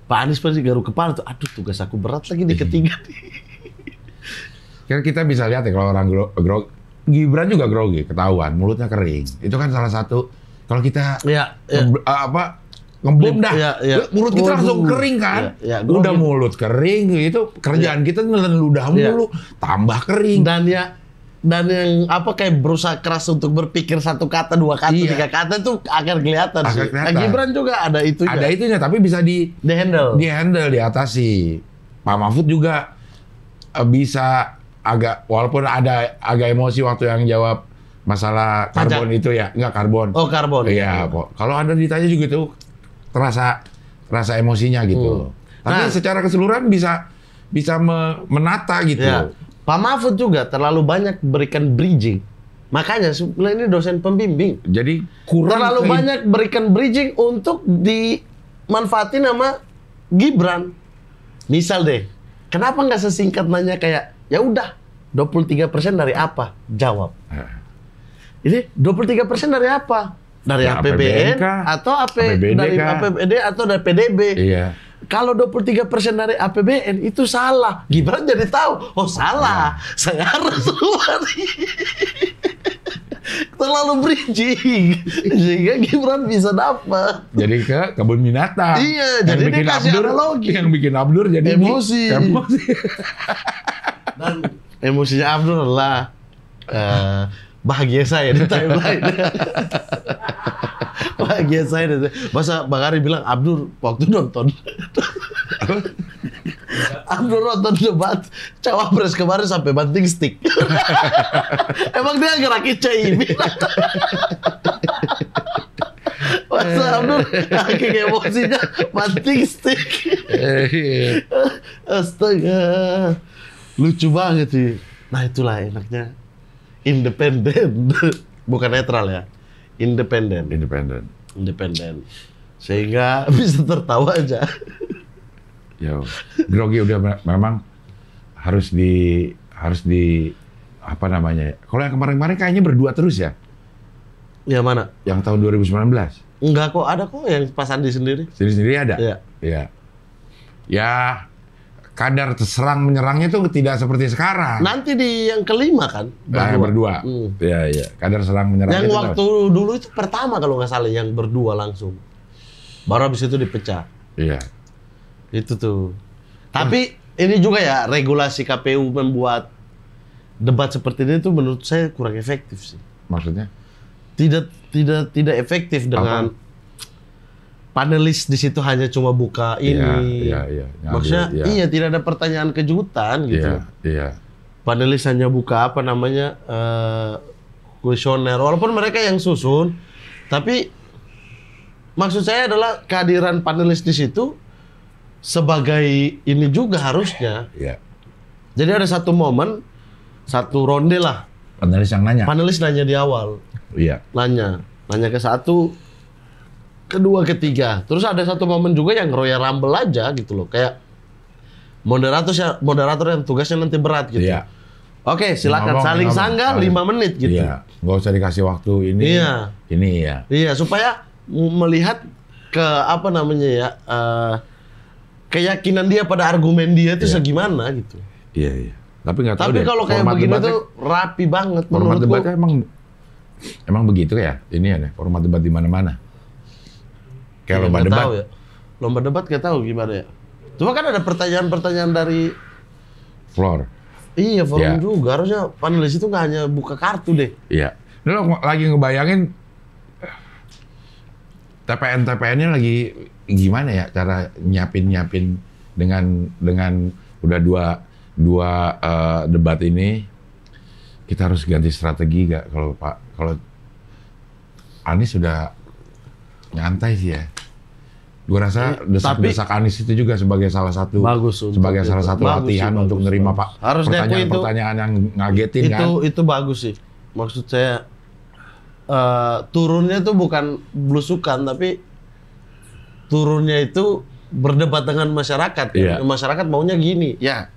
Pak Anies pasti garuk kepala tuh. Aduh, tugas aku berat lagi di ketiga. Kan kita bisa lihat ya kalau orang grogi. Gibran juga grogi, ketahuan, mulutnya kering. Itu kan salah satu. Kalau kita Iya, ngebom dah, Iya. mulut kita Waduh. langsung kering kan. Iya, Udah grogi. mulut kering, itu kerjaan kita nelen ludah Iya. mulu, tambah kering. Dan yang kayak berusaha keras untuk berpikir satu kata, dua kata, Iya. tiga kata itu akan kelihatan Akan sih. kelihatan. Nah, Gibran juga ada itunya. Ada itunya, tapi bisa di handle. di-handle, diatasi. Pak Mahfud juga bisa walaupun ada agak emosi waktu yang jawab masalah karbon itu ya, enggak karbon. Oh, karbon. Iya, kalau Anda ditanya juga tuh terasa emosinya gitu. Tapi Nah, secara keseluruhan bisa menata gitu. Ya. Pak Mahfud juga terlalu banyak berikan bridging. Makanya sebenarnya ini dosen pembimbing. Jadi kurang Terlalu banyak berikan bridging untuk dimanfaatin sama Gibran. Misal deh, kenapa nggak sesingkat nanya kayak, ya udah 23% dari apa? Jawab. Ini 23% dari apa? Dari Ya, APBN kah? atau APBD dari kah? APBD atau dari PDB? Iya. Kalau 23% dari APBN itu salah. Gibran jadi tahu, oh salah. Saya harus keluar. Terlalu bridging. Sehingga Gibran bisa dapat. Jadi ke kebun binatang. Iya, Yang jadi dia bikin kasih analogi. Yang bikin Abdur jadi Emosi. emosi. Dan emosinya Abdul adalah bahagia saya di timeline. Bahagia saya. Masa Bang Ari bilang, Abdul waktu nonton. Abdul nonton debat Cawapres kemarin sampai banting stick. Emang dia ngerakit Caimin. Masa Abdul saking emosinya banting stick. Astaga. Lucu banget sih. Nah itulah enaknya independen. Bukan netral ya. Independen. Independen. Sehingga bisa tertawa aja. Yo, grogi udah memang harus di apa namanya ya? Kalau yang kemarin-kemarin kayaknya berdua terus ya. Yang mana? Yang tahun 2019. Enggak kok, ada kok yang Pak Sandi sendiri. Sendiri ada. Iya. Iya. Ya, kadar serang menyerangnya tuh tidak seperti sekarang. Nanti di yang kelima kan? Berdua. Iya, iya. Kadar serang menyerang Yang itu waktu dulu itu pertama kalau nggak salah yang berdua langsung. Baru habis itu dipecah. Iya. Itu tuh. Tapi ini juga ya regulasi KPU membuat debat seperti ini tuh menurut saya kurang efektif sih. Maksudnya? Tidak efektif dengan panelis di situ hanya cuma buka ini. Iya. Maksudnya iya tidak ada pertanyaan kejutan gitu. Iya. Panelis hanya buka apa namanya kuesioner. Walaupun mereka yang susun, tapi maksud saya adalah kehadiran panelis di situ sebagai ini juga harusnya. Iya. Jadi ada satu momen, satu ronde lah. Panelis yang nanya. Panelis nanya di awal. Iya. Nanya ke satu, kedua, ketiga. Terus ada satu momen juga yang Royal Rumble aja gitu loh. Kayak moderator yang tugasnya nanti berat gitu. Iya. Oke, silakan saling sanggah 5 menit gitu. Iya. Nggak usah dikasih waktu ini. Iya. Ini ya. Iya, supaya melihat ke apa namanya ya, keyakinan dia pada argumen dia itu segimana gitu. Iya. Tapi nggak tahu Tapi deh. kalau kayak format begini debatnya- tuh rapi banget format menurutku. debatnya emang begitu ya. Ini ya, format debat di mana-mana. Kayak lomba Nggak debat. tahu ya. Lomba debat nggak tahu gimana ya. Cuma kan ada pertanyaan-pertanyaan dari Floor. iya forum Ya. juga. Harusnya panelis itu nggak hanya buka kartu deh. Iya. Ini lo lagi ngebayangin TPN-TPN-nya lagi gimana ya cara nyiapin dengan udah dua debat ini, kita harus ganti strategi gak kalau Anies sudah nyantai sih ya. Gue rasa desak-desak Anies itu juga sebagai salah satu Bagus untuk sebagai itu. salah satu Bagus latihan sih, untuk bagus, nerima bagus. Harus diakui itu. pertanyaan-pertanyaan yang ngagetin kan. Itu bagus sih. Maksud saya turunnya tuh bukan blusukan, tapi turunnya itu berdebat dengan masyarakat. Iya. Masyarakat maunya gini, ya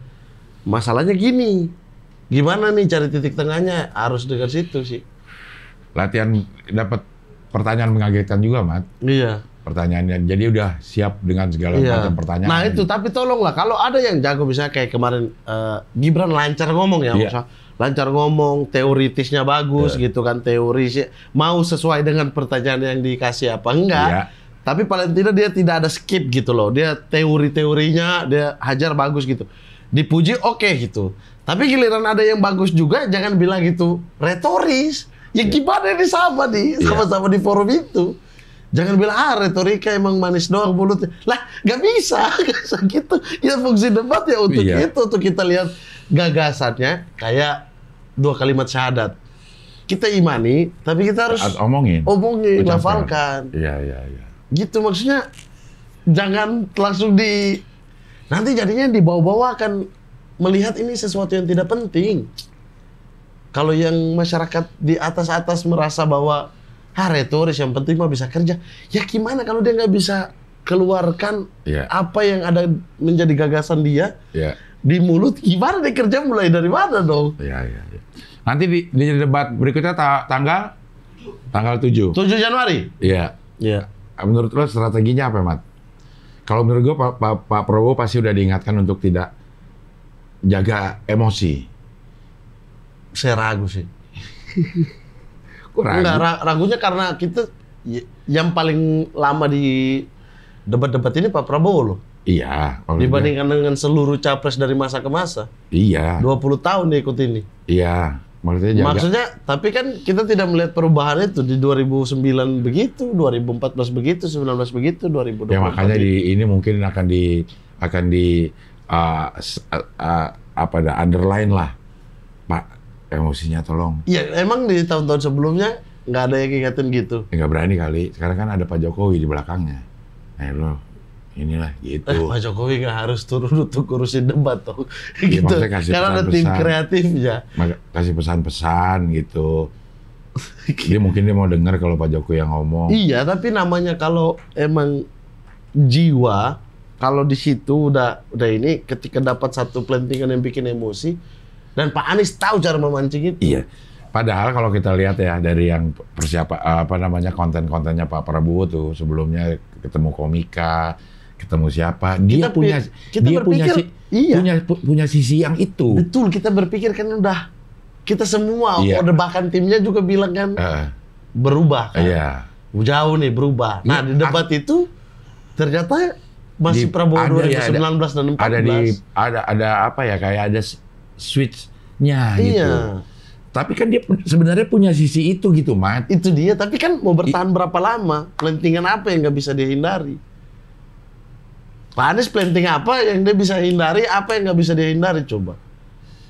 masalahnya gini. Gimana nih cari titik tengahnya? Harus dengar situ sih. Latihan dapat pertanyaan mengagetkan juga, Mat. Iya. Pertanyaannya, jadi udah siap dengan segala macam pertanyaan. Nah itu, tapi tolonglah kalau ada yang jago, misalnya kayak kemarin Gibran lancar ngomong ya, maksudnya lancar ngomong, teoritisnya bagus gitu kan, teori mau sesuai dengan pertanyaan yang dikasih apa enggak. Iya. Tapi paling tidak dia tidak ada skip gitu loh. Dia teori-teorinya dia hajar bagus gitu. Dipuji oke gitu. Tapi giliran ada yang bagus juga jangan bilang gitu retoris. Ya gimana ini sama nih, sama-sama di forum itu. Jangan bilang retorika emang manis doang mulutnya. Lah nggak bisa gitu. Ya fungsi debat ya untuk itu, untuk kita lihat gagasannya kayak 2 kalimat syahadat. Kita imani, tapi kita harus omongin, lafalkan. Iya. Gitu maksudnya, jangan langsung nanti jadinya di bawah-bawah akan melihat ini sesuatu yang tidak penting. Kalau yang masyarakat di atas-atas merasa bahwa retoris yang penting mah bisa kerja, ya gimana kalau dia nggak bisa keluarkan apa yang ada menjadi gagasan dia di mulut, gimana dia kerja mulai dari mana dong? Iya. Nanti di debat berikutnya tanggal 7 Januari? Iya. Menurut lo strateginya apa, Mat? Kalau menurut gue Pak Prabowo pasti udah diingatkan untuk tidak jaga emosi. Saya ragu sih. Kok ragu? Enggak, ragunya karena kita yang paling lama di debat-debat ini Pak Prabowo loh. Iya. Dibandingkan dengan seluruh capres dari masa ke masa. Iya. 20 tahun dia ikut ini. Iya. Maksudnya, tapi kan kita tidak melihat perubahan itu di 2009 begitu, 2014 begitu, 19 begitu, 2020. Ya makanya ini mungkin akan di underline lah, Pak, emosinya tolong. Iya, emang di tahun-tahun sebelumnya nggak ada yang ingetin gitu. Nggak berani kali. Sekarang kan ada Pak Jokowi di belakangnya. Lo inilah gitu. Pak Jokowi nggak harus turun untuk urusin debat tuh. Ya, gitu. Kasih Karena ada tim kreatifnya. Kasih pesan-pesan gitu. Dia mau dengar kalau Pak Jokowi yang ngomong. Iya, tapi namanya kalau emang jiwa, kalau di situ udah ini ketika dapat satu pelentingan yang bikin emosi, dan Pak Anies tahu cara memancing itu. Iya. Padahal kalau kita lihat ya dari yang persiapan konten-kontennya Pak Prabowo tuh sebelumnya ketemu komika, ketemu siapa, dia punya sisi yang itu. Betul, kita berpikir kan udah kita semua, bahkan timnya juga bilang kan berubah kan. Iya. Jauh nih berubah. Nah, di debat itu ternyata masih Prabowo 2019 dan 2014. Ada apa ya, kayak ada switch-nya gitu. Iya. Tapi kan dia sebenarnya punya sisi itu gitu, Mat. Itu dia, tapi kan mau bertahan berapa lama? Pelentingan apa yang nggak bisa dia hindari? Pak Anies pelenting apa yang dia bisa hindari, apa yang nggak bisa dia hindari, coba.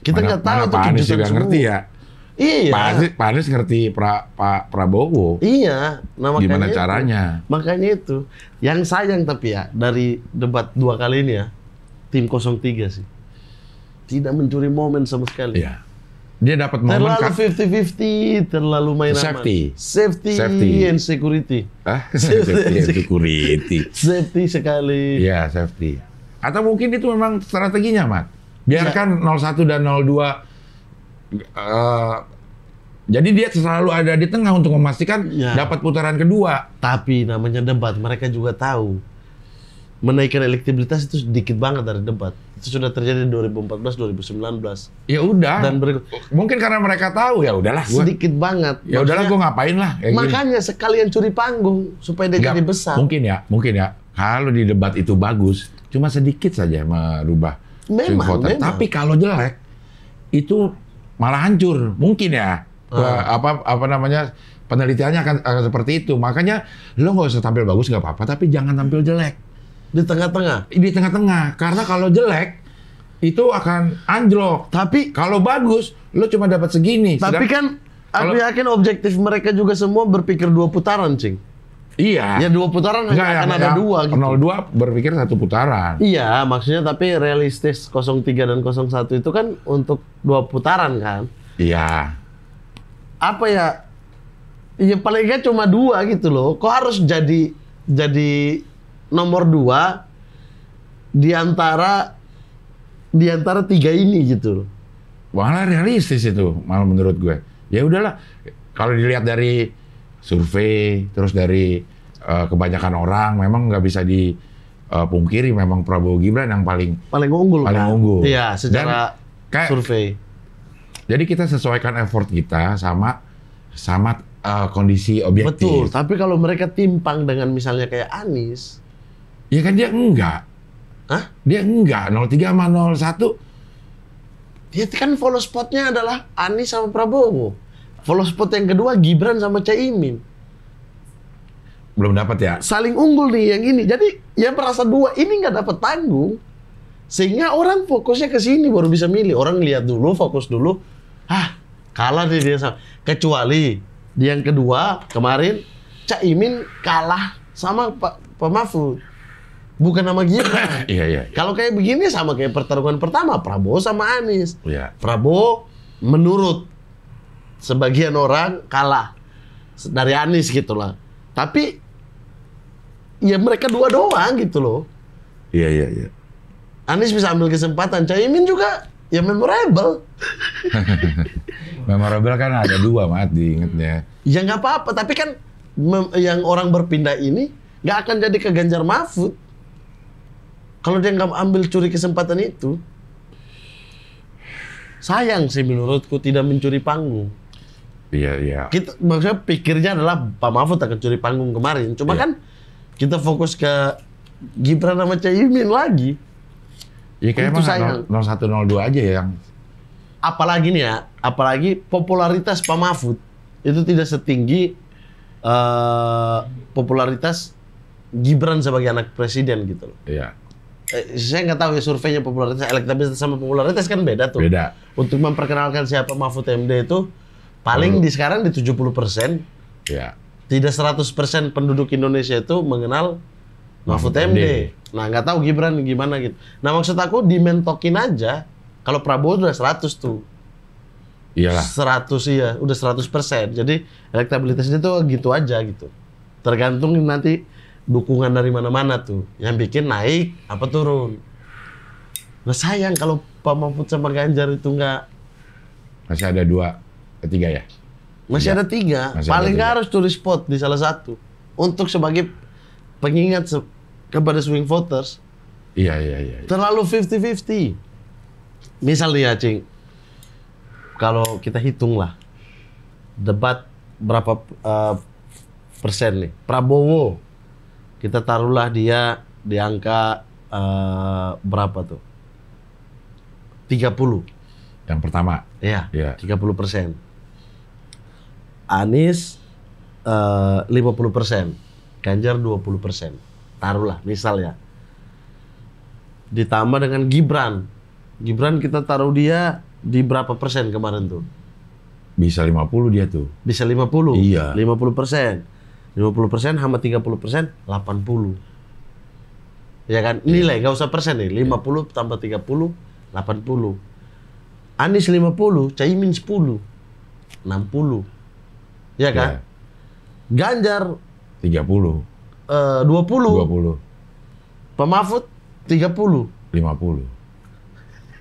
Kita nggak tahu tuh. Pak Anies juga ngerti ya. Iya. Pak Anies ngerti Pak Prabowo. Iya. Nah, gimana caranya? Makanya itu. Yang sayang tapi ya, dari debat 2 kali ini ya, tim 03 sih. Tidak mencuri momen sama sekali. Iya. Dia dapat momen terlalu 50-50, terlalu main aman. Safety and security. Safety and security. Safety sekali. Iya, safety. Atau mungkin itu memang strateginya, Mat. Biarkan 01 dan 02 jadi dia selalu ada di tengah untuk memastikan dapat putaran kedua. Tapi namanya debat, mereka juga tahu menaikkan elektabilitas itu sedikit banget dari debat. Itu sudah terjadi di 2014, 2019. Ya udah. Dan mungkin karena mereka tahu, ya udahlah. Sedikit banget. Ya udahlah, gue ngapain lah. Makanya sekalian curi panggung supaya dia jadi besar. Mungkin ya. Kalau di debat itu bagus, cuma sedikit saja merubah swing voter. Tapi kalau jelek, itu malah hancur. Mungkin ya. Penelitiannya akan seperti itu. Makanya lo nggak usah tampil bagus nggak apa-apa, tapi jangan tampil jelek. Di tengah-tengah. Karena kalau jelek itu akan anjlok. Tapi kalau bagus, lo cuma dapat segini. Tapi kan aku yakin objektif mereka juga semua berpikir 2 putaran, Cing. Iya. Ya 2 putaran akan ada 2 gitu. 02 berpikir 1 putaran. Iya, maksudnya tapi realistis 03 dan 01 itu kan untuk 2 putaran kan. Iya. Apa ya? Ya paling nggak cuma 2 gitu loh. Kok harus jadi nomor 2 di antara 3 ini gitu loh. Malah realistis itu, malah menurut gue. Ya udahlah, kalau dilihat dari survei, terus dari kebanyakan orang, memang nggak bisa dipungkiri memang Prabowo Gibran yang paling unggul. Paling kan? unggul. Iya, secara survei. Jadi kita sesuaikan effort kita sama kondisi objektif. Betul, tapi kalau mereka timpang dengan misalnya kayak Anies, ya kan dia enggak. Hah? Dia enggak, 03 sama 01. Dia kan follow spotnya adalah Anies sama Prabowo. Follow spot yang kedua Gibran sama Caimin. Belum dapat ya? Saling unggul nih yang ini. Jadi ya merasa 2 ini nggak dapat panggung. Sehingga orang fokusnya ke sini baru bisa milih. Orang lihat dulu, fokus dulu. Kalah nih dia sama. Kecuali di yang kedua kemarin Caimin kalah sama Pak Mahfud. Bukan nama Gibran. Iya. Kalau kayak begini sama kayak pertarungan pertama Prabowo sama Anies. Iya. Prabowo menurut sebagian orang kalah dari Anies gitulah. Tapi ya mereka 2 doang gitu loh. Iya. Anies bisa ambil kesempatan, Caimin juga ya memorable. Memorable kan ada 2 Mat diingetnya. Ya nggak apa-apa, tapi kan yang orang berpindah ini nggak akan jadi ke Ganjar Mahfud. Kalau dia nggak ambil curi kesempatan itu, sayang sih menurutku tidak mencuri panggung. Iya. Kita maksudnya pikirnya adalah Pak Mahfud akan curi panggung kemarin. Cuma kan kita fokus ke Gibran sama Caimin lagi. Ya kayak emang 0102 aja yang. Apalagi nih ya, apalagi popularitas Pak Mahfud itu tidak setinggi popularitas Gibran sebagai anak presiden gitu loh. Iya. Saya nggak tahu ya surveinya popularitas, elektabilitas sama popularitas kan beda tuh. Beda. Untuk memperkenalkan siapa Mahfud MD itu paling di sekarang di 70%. Iya. Tidak 100% penduduk Indonesia itu mengenal Mahfud MD. Nah, nggak tahu Gibran gimana gitu. Nah, maksud aku dimentokin aja. Kalau Prabowo udah 100 tuh. Iyalah. 100 iya, udah 100%. Jadi elektabilitasnya tuh gitu aja gitu. Tergantung nanti dukungan dari mana-mana tuh. Yang bikin naik apa turun. Nah sayang kalau Pak Mahfud sama Ganjar itu nggak. Masih ada 2, 3 ya? Masih ada 3. Masih Paling ada nggak 3. harus tulis spot di salah satu. Untuk sebagai pengingat kepada swing voters. Iya. Terlalu 50-50. Misal nih ya, Cing. Kalau kita hitung lah. Debat berapa persen nih? Prabowo. Kita taruhlah dia di angka berapa tuh? 30. Yang pertama. Iya, Iya. 30%. Anies 50%. Ganjar 20%. Taruhlah, misal ya. Ditambah dengan Gibran. Gibran kita taruh dia di berapa persen kemarin tuh? Bisa 50 dia tuh. Bisa 50? Iya. 50%. 50% sama 30%, 80. Ya kan? Nilai, nggak usah persen nih. 50 tambah 30, 80. Anies 50, Caimin 10. 60. Ya kan? Iya. Ganjar 30. 20. Pak Mahfud 30. 50.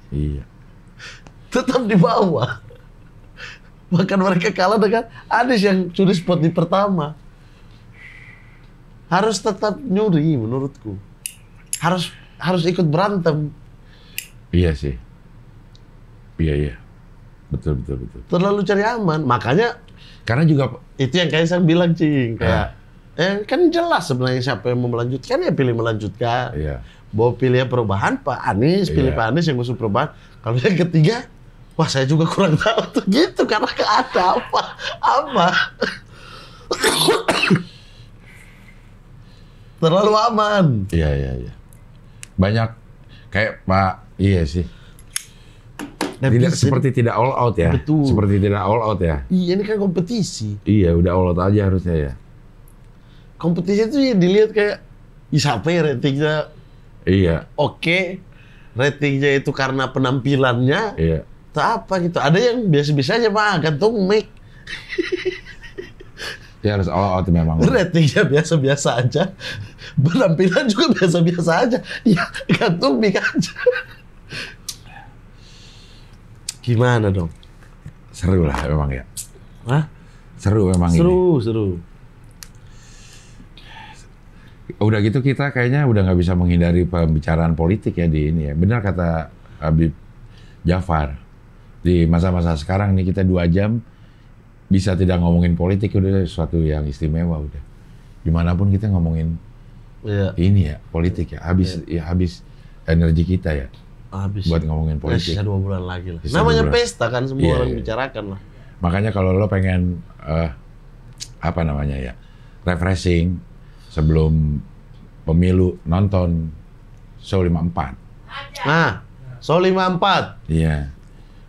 Iya. Tetap di bawah. Bahkan mereka kalah dengan Anies yang curi spot di pertama. Harus tetap nyuri menurutku. Harus ikut berantem. Iya sih. Iya. Betul. Terlalu cari aman. Makanya Karena juga itu yang kayak saya bilang, Cing. Kayak kan jelas sebenarnya siapa yang mau melanjutkan ya pilih melanjutkan. iya. Bahwa pilih perubahan Pak Anies, pilih Iya. Pak Anies yang ngusung perubahan. Kalau yang ketiga, wah saya juga kurang tahu tuh gitu karena nggak ada apa. Terlalu aman. Iya. Banyak kayak iya sih. Tidak seperti tidak all out ya. Betul. Seperti tidak all out ya. Iya ini kan kompetisi. Iya, udah all out aja harusnya ya. Kompetisi itu ya dilihat kayak siapa ya ratingnya Iya. oke, ratingnya itu karena penampilannya. Iya. Tak apa gitu. Ada yang biasa-biasa aja mah gantung mic. Ya harus all out memang. Ratingnya biasa-biasa aja. Penampilan juga biasa-biasa aja. Ya, gantung mic aja. Gimana dong? Seru lah memang ya. Hah? Seru memang ini. Seru. Udah gitu kita kayaknya udah nggak bisa menghindari pembicaraan politik ya di ini ya. Benar kata Habib Jafar. Di masa-masa sekarang nih kita 2 jam bisa tidak ngomongin politik udah sesuatu yang istimewa udah. Dimanapun kita ngomongin ini ya politik ya. Habis energi kita ya. Habis. Buat ngomongin politik. Sisa 2 bulan lagi lah. Sisa Namanya 2 bulan. pesta kan semua orang bicarakan lah. Makanya kalau lo pengen apa namanya ya refreshing sebelum pemilu nonton Show 54. Nah, Show 54. Iya.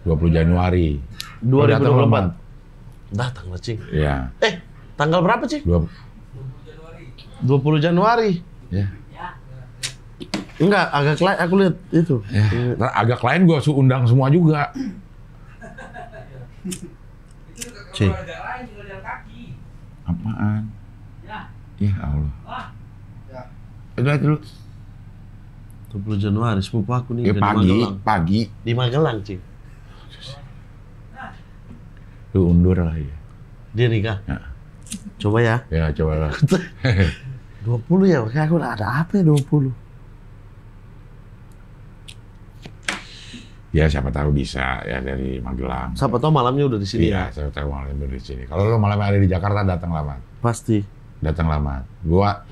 20 Januari. 2024. Datang lah, Cing. Iya. Tanggal berapa, Cing? 20 20 Januari. Ya. Enggak, agak lain aku lihat itu. Ya. Ntar agak lain gua undang semua juga. Cing. Apaan? Ya Allah. Udah dulu. 20 Januari, sepupu aku nih Ya, udah di Magelang. pagi. Di Magelang, Cing. Lu undur lah ya. Dia nikah. Ya. Coba ya. Ya coba lah. 20 ya, makanya aku ada apa ya 20? Ya siapa tahu bisa ya dari Magelang. Siapa tahu malamnya udah di sini Iya, ya. siapa tahu malam di sini. Kalau lu malam ada di Jakarta datang lah, Mat. Pasti. Datang lah, Mat. Gua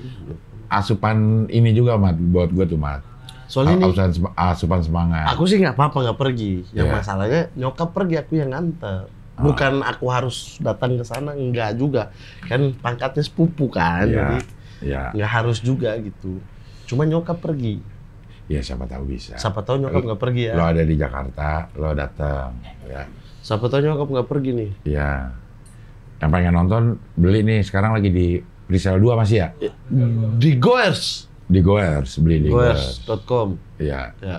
asupan ini juga, Mat, buat gua tuh, Mat. Soalnya ini Asupan semangat. aku sih nggak apa-apa nggak pergi. Yang Iya. masalahnya nyokap pergi, aku yang nganter. Bukan aku harus datang ke sana, enggak juga. Kan pangkatnya sepupu kan, Iya. jadi Ya, nggak harus juga gitu. Cuma nyokap pergi. ya siapa tahu bisa. Siapa tahu nyokap nggak pergi ya. Lo ada di Jakarta, lo datang, ya. Siapa tahu nyokap nggak pergi nih. Ya. Yang pengen nonton beli nih sekarang lagi di Presale 2 masih ya? Di Goers. Di Goers, beli di Goers. Goers.com. Iya. Ya.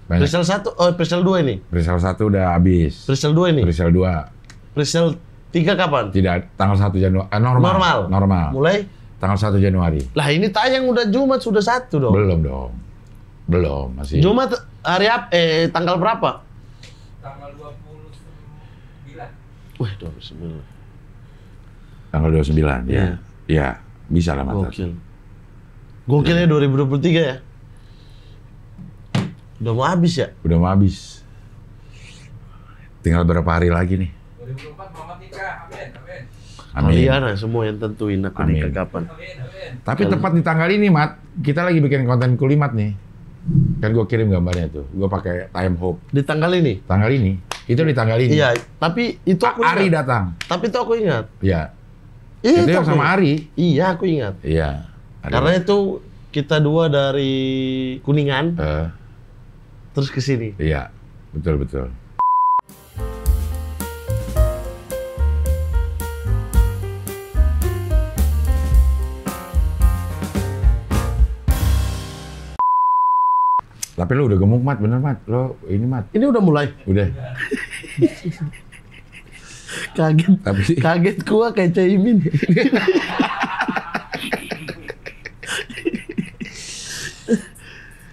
Banyak. Presale 1, Presale 2 ini. Presale 1 udah habis. Presale 2 ini. Presale 2 Presale 3 kapan? tidak, tanggal 1 Januari. Normal. Mulai? Tanggal 1 Januari. Lah ini tayang udah Jumat, sudah 1 dong. Belum, masih. Jumat hari apa? Tanggal berapa? Tanggal 29. Wih, 29. Tanggal 29, Iya. ya. Iya, bisa lah, Mas. Gokilnya 2023 ya? Udah mau habis ya? Udah mau habis. Tinggal berapa hari lagi nih? 2024 Muhammad nikah. Amin. Amin. Kalian lah semua yang tentuin aku Amin. nikah kapan. Tapi tepat di tanggal ini, Mat, kita lagi bikin konten kulimat nih. Kan gue kirim gambarnya tuh. Gue pakai time hope. Di tanggal ini? Tanggal ini. Itu di tanggal ini. Iya, tapi itu aku Ari ingat. datang. Tapi itu aku ingat. Iya. Iya, Itu yang aku sama ingat. Ari. Iya, aku ingat. Iya. Ari. Karena itu kita dua dari Kuningan, Eh, terus ke sini. iya. Betul. Tapi lo udah gemuk, Mat. Bener, Mat. Lo ini, Mat. Ini udah mulai. Udah. Kaget. Tapi sih. Kaget gua kayak Caimin.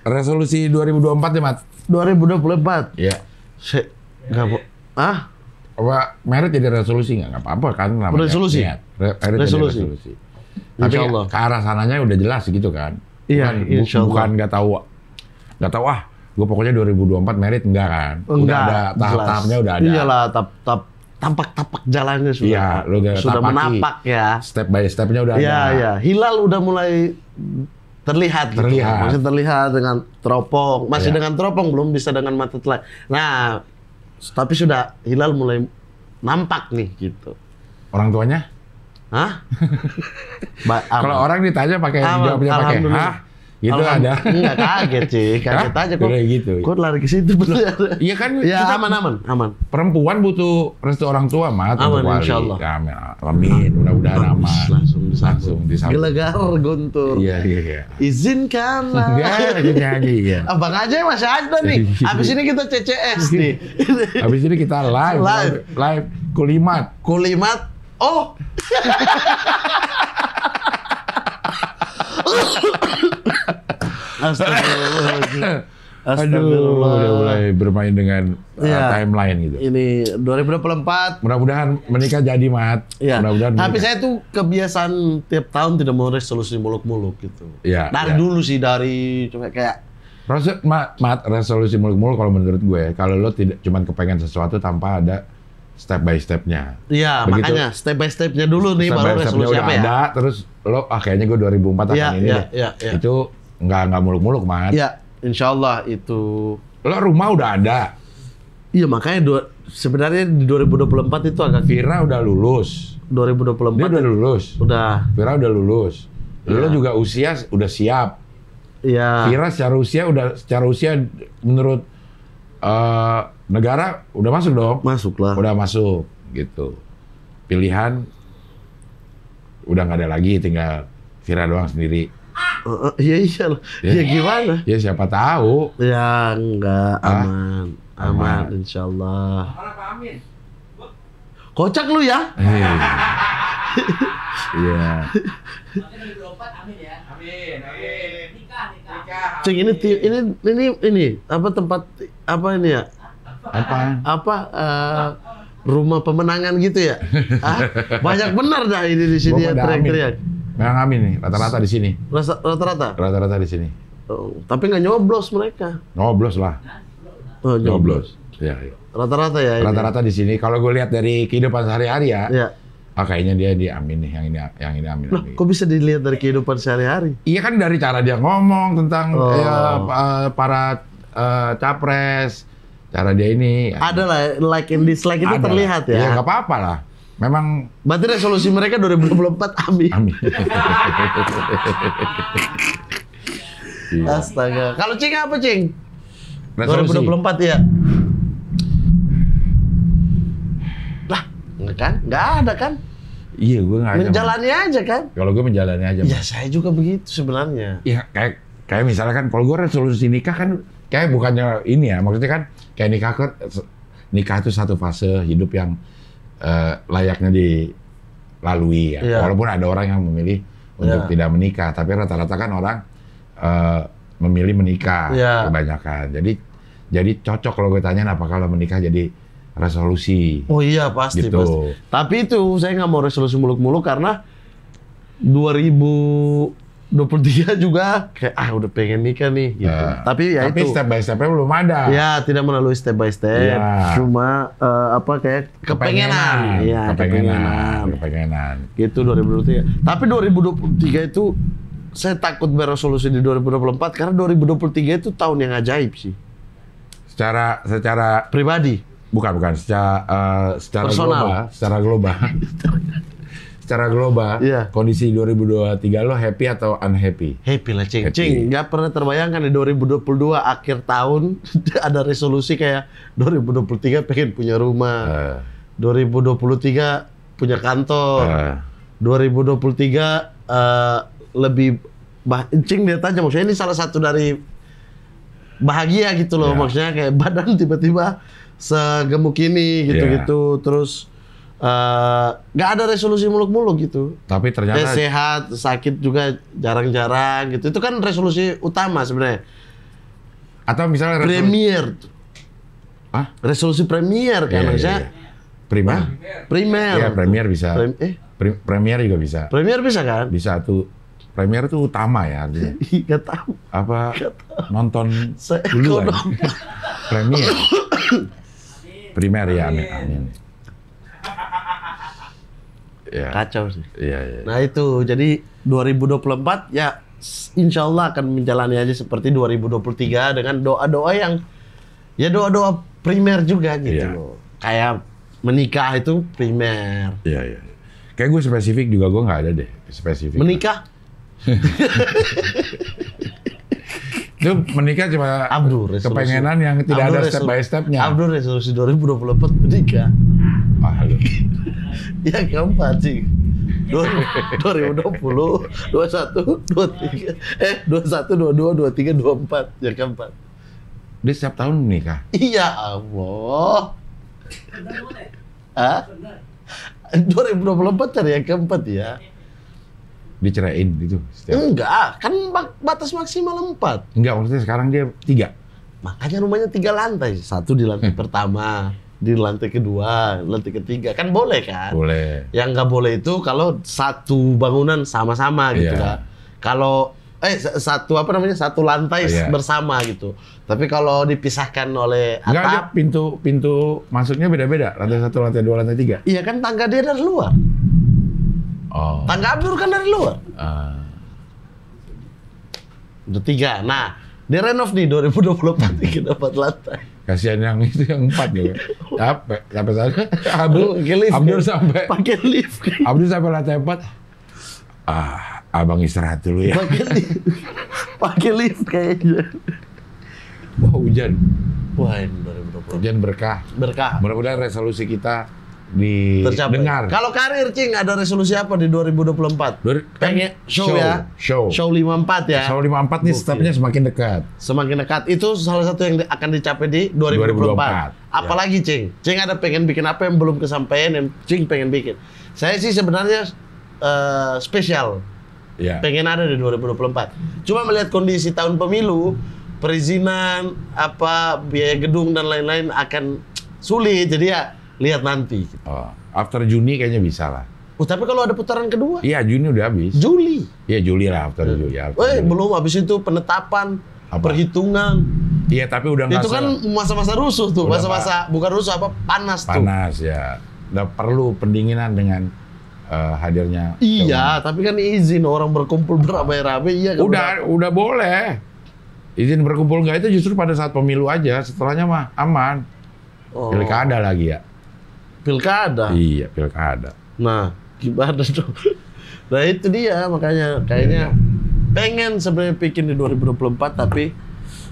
Resolusi 2024 ya, Mat? 2024. Iya. Enggak, Bu. Ah? Apa merit jadi resolusi nggak? Nggak apa-apa kan namanya. Resolusi? Niat. Merit jadi Resolusi. Tapi Insya Allah. ke arah sananya udah jelas gitu kan. Iya, insya Allah. Bukan nggak tahu ah, gue pokoknya 2024 merit enggak kan. Udah ada tahap-tahapnya udah ada. Iyalah, tapak-tapak jalannya sudah. Iya, lu udah sudah tapaki. menapak ya. Step by stepnya udah Iya, ada. iya. Hilal udah mulai terlihat. Gitu. Terlihat. Masih terlihat dengan teropong. Masih Iya. dengan teropong, belum bisa dengan mata telanjang. Nah, tapi sudah hilal mulai nampak nih gitu. Orang tuanya? Hah? Kalau orang ditanya pakai jawabnya pakai hah? Gitu ada. Enggak kaget sih, kaget Hah? aja kok. Udah gitu. Kok lari ke situ bener? Iya kan? Ya kita- aman. Perempuan butuh restu orang tua, Mat. Aman, untuk wali. insya Allah. Ya, amin. Mudah-mudahan aman. Langsung disambut. disambut. Gelegar guntur. Iya. Izinkanlah. Enggak, lagi nyanyi ya. Abang aja masih ada nih. Abis ini kita CCS nih. Habis ini kita live Live. kulimat. Kulimat Oh. Astagfirullahaladzim. Aduh, udah mulai bermain dengan timeline gitu. Ini 2024. Mudah-mudahan menikah jadi, Mat. Ya. Mudah-mudahan Tapi menikah. saya tuh kebiasaan tiap tahun tidak mau resolusi muluk-muluk gitu. Iya, Dari iya. dulu sih, dari coba kayak Mat, resolusi muluk-muluk kalau menurut gue, kalau lo tidak cuman kepengen sesuatu tanpa ada step by step-nya. iya, Begitu. makanya step by step-nya dulu nih Step baru by step-nya resolusi udah apa ya? ada, terus lo kayaknya gue 2004 akan Iya, ini iya, deh. iya, iya. Itu nggak muluk-muluk, Mat. Iya, insya Allah itu. Lo rumah udah ada. Iya, makanya sebenarnya di 2024 itu agak Vira udah lulus. 2024 Dia udah lulus. udah. Vira udah lulus. Lo Iya. juga usia udah siap. Iya. Vira secara usia menurut negara udah masuk dong. Masuk lah. Udah masuk gitu. Pilihan udah nggak ada lagi, tinggal Vira doang sendiri. Iya lah. Ya gimana? Ya siapa tahu. Ya enggak, aman. Aman. Insyaallah. Mana Pak Amin? Kocak lu ya? Iya. Amin. Nikah. Cing, ini apa tempat apa ini ya? Apa rumah pemenangan gitu ya? Banyak benar dah ini di sini ya, Gua pada teriak-teriak. Memang Amin nih, rata-rata di sini. Rata-rata. Rata-rata di sini. Oh, tapi nggak nyoblos mereka. Nyoblos lah. Oh, nyoblos. Iya, iya. Rata-rata ya. Ini. Rata-rata di sini. Kalau gue lihat dari kehidupan sehari-hari ya, Ya. kayaknya dia di Amin nih, yang ini Amin. Nah, kok bisa dilihat dari kehidupan sehari-hari? Iya kan dari cara dia ngomong tentang para capres, cara dia ini. Ada lah, like and dislike itu Ada terlihat lah. ya. Iya nggak apa-apa lah. Memang Berarti resolusi mereka 2024 amin. Amin. Iya. Astaga. Kalau Cing apa, Cing? Resolusi. 2024 ya. Lah, enggak kan? Enggak ada kan? Iya, gue nggak ada. Menjalani aja kan? Kalau gue menjalani aja. Ya, saya juga begitu sebenarnya. Iya, kayak misalnya kan kalau gue resolusi nikah kan kayak bukannya ini ya, maksudnya kan kayak nikah itu satu fase hidup yang layaknya dilalui ya. Iya. Walaupun ada orang yang memilih untuk Iya. tidak menikah, tapi rata-rata kan orang memilih menikah Iya. kebanyakan. Jadi cocok kalau gue tanya apa kalau menikah jadi resolusi. Oh iya, pasti, Gitu. pasti. Tapi itu saya nggak mau resolusi muluk-muluk karena 2023 juga kayak udah pengen nikah nih gitu. Tapi ya tapi itu. step by step-nya belum ada. Ya, tidak melalui step by step. Iya. Cuma kayak kepengenan. Iya, Kepengenan. Gitu 2023. Tapi 2023 itu saya takut beresolusi di 2024 karena 2023 itu tahun yang ajaib sih. Secara Pribadi. bukan secara Personal. global. Secara global, Iya. kondisi 2023 lo happy atau unhappy? Happy lah, Cing. Happy. Cing, nggak pernah terbayangkan di 2022 akhir tahun ada resolusi kayak 2023 pengen punya rumah. 2023 punya kantor. 2023 lebih Cing lihat aja maksudnya ini salah satu dari bahagia gitu loh. Iya. Maksudnya kayak badan tiba-tiba segemuk ini gitu-gitu. Terus nggak ada resolusi muluk-muluk gitu. Tapi ternyata Sehat, sakit juga jarang-jarang gitu. Itu kan resolusi utama sebenarnya. atau misalnya Premier. Hah? Resolusi premier kan maksudnya. Primer? Primer. Iya, premier bisa. Premier juga bisa. Premier bisa kan? Bisa tuh. Premier tuh utama ya artinya. Nggak tahu. Apa nonton Saya duluan. ekonom. Premier. Primer ya, amin. Ya. Kacau sih. Iya. Nah itu, jadi 2024 ya insya Allah akan menjalani aja seperti 2023 dengan doa-doa yang ya doa-doa primer juga gitu Iya. loh. Kayak menikah itu primer. Iya. Kayak gue spesifik juga gue nggak ada deh spesifik. Menikah? Itu menikah cuma Abdul resolusi. kepengenan yang tidak ada step by stepnya. Abdul resolusi 2024 menikah. Ah, lu. Ya keempat sih. 2020, 21, 23, 21, 22, 23, 24. Ya keempat. Dia setiap tahun menikah. Iya Allah. Hah? 2024 cari yang keempat ya. Diceraiin gitu. Enggak, kan batas maksimal 4. Enggak, maksudnya sekarang dia 3. Makanya rumahnya 3 lantai. 1 di lantai pertama, di lantai kedua, lantai ketiga. Kan boleh kan? Boleh. Yang nggak boleh itu kalau satu bangunan sama-sama gitu Iya. kan. Kalau satu lantai Iya. bersama gitu. Tapi kalau dipisahkan oleh Enggak, dia atap, pintu masuknya beda-beda. Lantai 1, lantai 2, lantai 3. iya kan tangga dia dari luar. Oh. Tangga Abdur kan dari luar. Ah. Udah 3. Nah, dia renov nih 2024 3 dapat lantai. Kasihan yang itu yang 4 gitu. Sampai sana Pakai lift, Abdur kan? sampai Pakai lift. Abdur sampai lantai 4. Abang istirahat dulu ya. Pakai lift. Pakai lift kayaknya. Wah, hujan. Wah, ini 2024. Hujan berkah. Berkah. Mudah-mudahan resolusi kita Tercapai. didengar. Kalau karir, Cing, ada resolusi apa di 2024? Pengen show ya? Show. Show 54 ya? Show 54 nih stepnya semakin dekat. Semakin dekat. Itu salah satu yang akan dicapai di 2024. 2024. Apalagi, Cing? Cing ada pengen bikin apa yang belum kesampaian yang Cing pengen bikin? Saya sih sebenarnya spesial. Ya. Pengen ada di 2024. Cuma melihat kondisi tahun pemilu, perizinan, biaya gedung dan lain-lain akan sulit. Jadi ya lihat nanti. Oh, after Juni kayaknya bisa lah. Oh, tapi kalau ada putaran kedua? Iya, Juni udah habis. Juli. Iya, Juli lah after Juli. Belum habis itu penetapan, perhitungan. Iya, tapi udah nggak Itu kan masa-masa rusuh tuh, Udah masa-masa bukan rusuh panas tuh. panas ya. Udah perlu pendinginan dengan hadirnya. Iya, tapi kan izin orang berkumpul beramai-ramai, iya kan? Udah boleh. Izin berkumpul nggak itu justru pada saat pemilu aja. Setelahnya mah aman. Oh, Pilkada lagi ya. pilkada. Iya, pilkada. Nah, gimana dong? Nah itu dia makanya kayaknya pengen sebenarnya bikin di 2024 tapi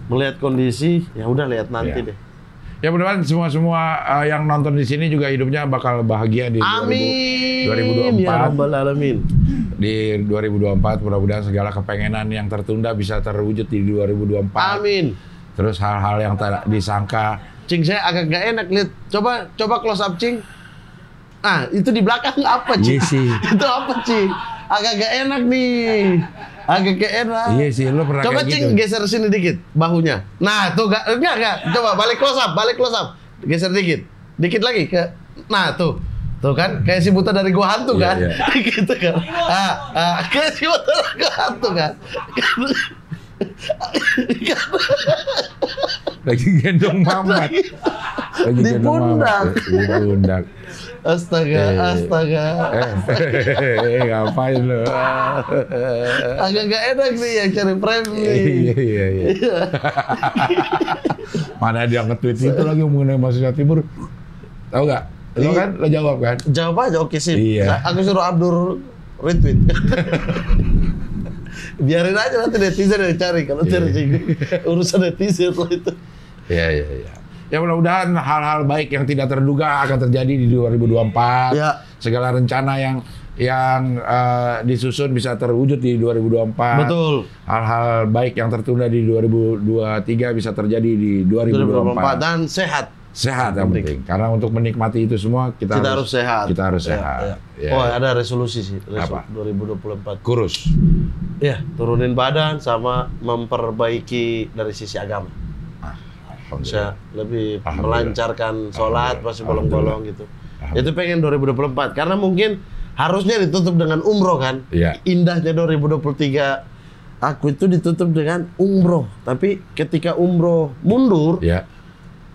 melihat kondisi ya udah lihat nanti Iya. deh. Ya mudah-mudahan semua yang nonton di sini juga hidupnya bakal bahagia di Amin. 2024. Ya Rabbal Alamin. Di 2024 mudah-mudahan segala kepengenan yang tertunda bisa terwujud di 2024. Amin. Terus hal-hal yang tak disangka. Cing, saya agak gak enak lihat. Coba close up, Cing. Ah, itu di belakang apa, Cing? Iya sih. Itu apa, Cing? Agak gak enak nih. Agak gak enak. Iya sih, lo pernah Coba kayak Cing gitu. geser sini dikit bahunya. Nah, tuh enggak. Coba balik close up. Geser dikit. Dikit lagi ke. Nah, tuh. Tuh kan kayak si buta dari gua hantu kan? Iya. Gitu kan. Kayak si buta dari gua hantu kan. Lagi gendong mamat. Lagi Di gendong pundak. mamat. Di pundak. Astaga. Ngapain lo? Agak gak enak nih yang cari frame nih. Iya. Mana dia nge-tweet itu lagi mengenai Malaysia Timur. Tahu nggak? Lo kan, lo jawab kan? Jawab aja, oke sih. Iya. Aku suruh Abdur retweet. Biarin aja nanti netizen yang cari. Kalau cari urusan netizen lah itu. Iya. Ya mudah-mudahan hal-hal baik yang tidak terduga akan terjadi di 2024. Ya. Segala rencana yang disusun bisa terwujud di 2024. Betul. Hal-hal baik yang tertunda di 2023 bisa terjadi di 2024. Dan sehat. Sehat yang penting. Karena untuk menikmati itu semua kita harus sehat. Kita harus Ya, sehat. ya. Ya. Oh, ada resolusi sih. Apa? 2024. Kurus. Ya, turunin badan sama memperbaiki dari sisi agama. Bisa lebih Alhamdulillah. melancarkan sholat pasti bolong-bolong gitu. Alhamdulillah. Itu pengen 2024 karena mungkin harusnya ditutup dengan umroh kan. Iya. Indahnya 2023 aku itu ditutup dengan umroh. Tapi ketika umroh mundur, Ya.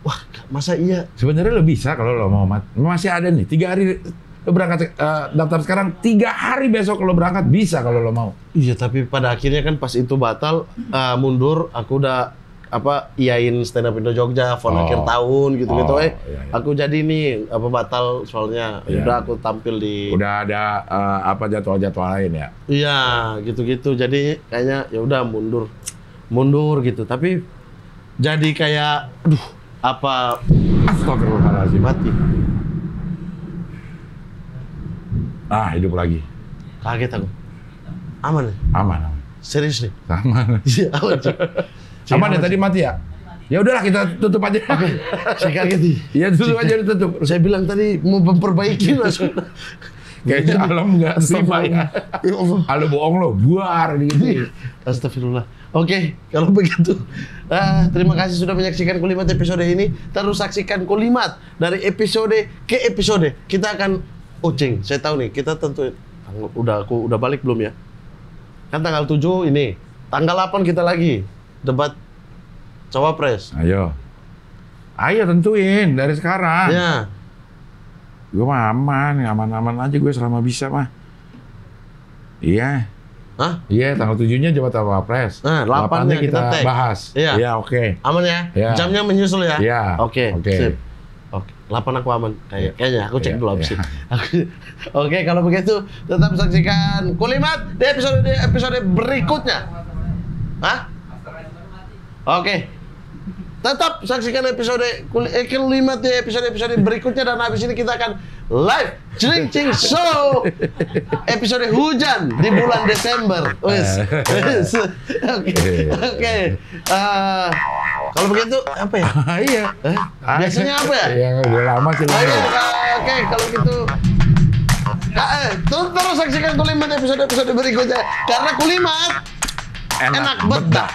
wah masa iya? Sebenarnya lo bisa kalau lo mau masih ada nih 3 hari lo berangkat daftar sekarang 3 hari besok lo berangkat bisa kalau lo mau. Iya tapi pada akhirnya kan pas itu batal mundur aku udah iyain stand up Indo Jogja font akhir tahun gitu-gitu Iya. aku jadi nih batal soalnya Iya. udah aku tampil di Udah ada jadwal-jadwal lain ya. iya gitu-gitu jadi kayaknya ya udah mundur gitu tapi jadi kayak Astagfirullahaladzim. mati Hidup lagi. kaget aku aman nih Aman. serius nih Aman. iya aman Cik. Aman ya tadi mati ya? Ya udahlah kita tutup aja. Saya kaget nih. Iya tutup aja ditutup. Saya bilang tadi mau memperbaiki langsung. Kayaknya alam nggak terima ya. Ya Allah. Kalau bohong lo, buar gitu. Astagfirullah. Oke, kalau begitu, terima kasih sudah menyaksikan Kulimat episode ini. Terus saksikan Kulimat dari episode ke episode. Kita akan, saya tahu nih, kita tentu aku udah balik belum ya? Kan tanggal 7 ini, tanggal 8 kita lagi debat cawapres. Ayo tentuin dari sekarang. Ya. Gue mah aman aja gue selama bisa mah. Iya. Hah? Iya, tanggal 7-nya debat cawapres. Nah, 8-nya kita tag. bahas. Iya. Iya, oke. Aman ya? Ya. Jamnya menyusul ya? Iya. Oke. Sip. Oke, 8 aku aman. Kayaknya aku cek Iya, dulu iya. abis ini. Oke, kalau begitu tetap saksikan Kulimat di episode berikutnya. Hah? Oke. Tetap saksikan episode Kulimat di episode berikutnya, dan habis ini kita akan live Cing Show episode hujan di bulan Desember. Oke. Kalau begitu apa ya? Iya. Biasanya apa ya? Iya, udah lama sih. Oke, kalau gitu terus saksikan Kulimat episode berikutnya, karena Kulimat enak bedah.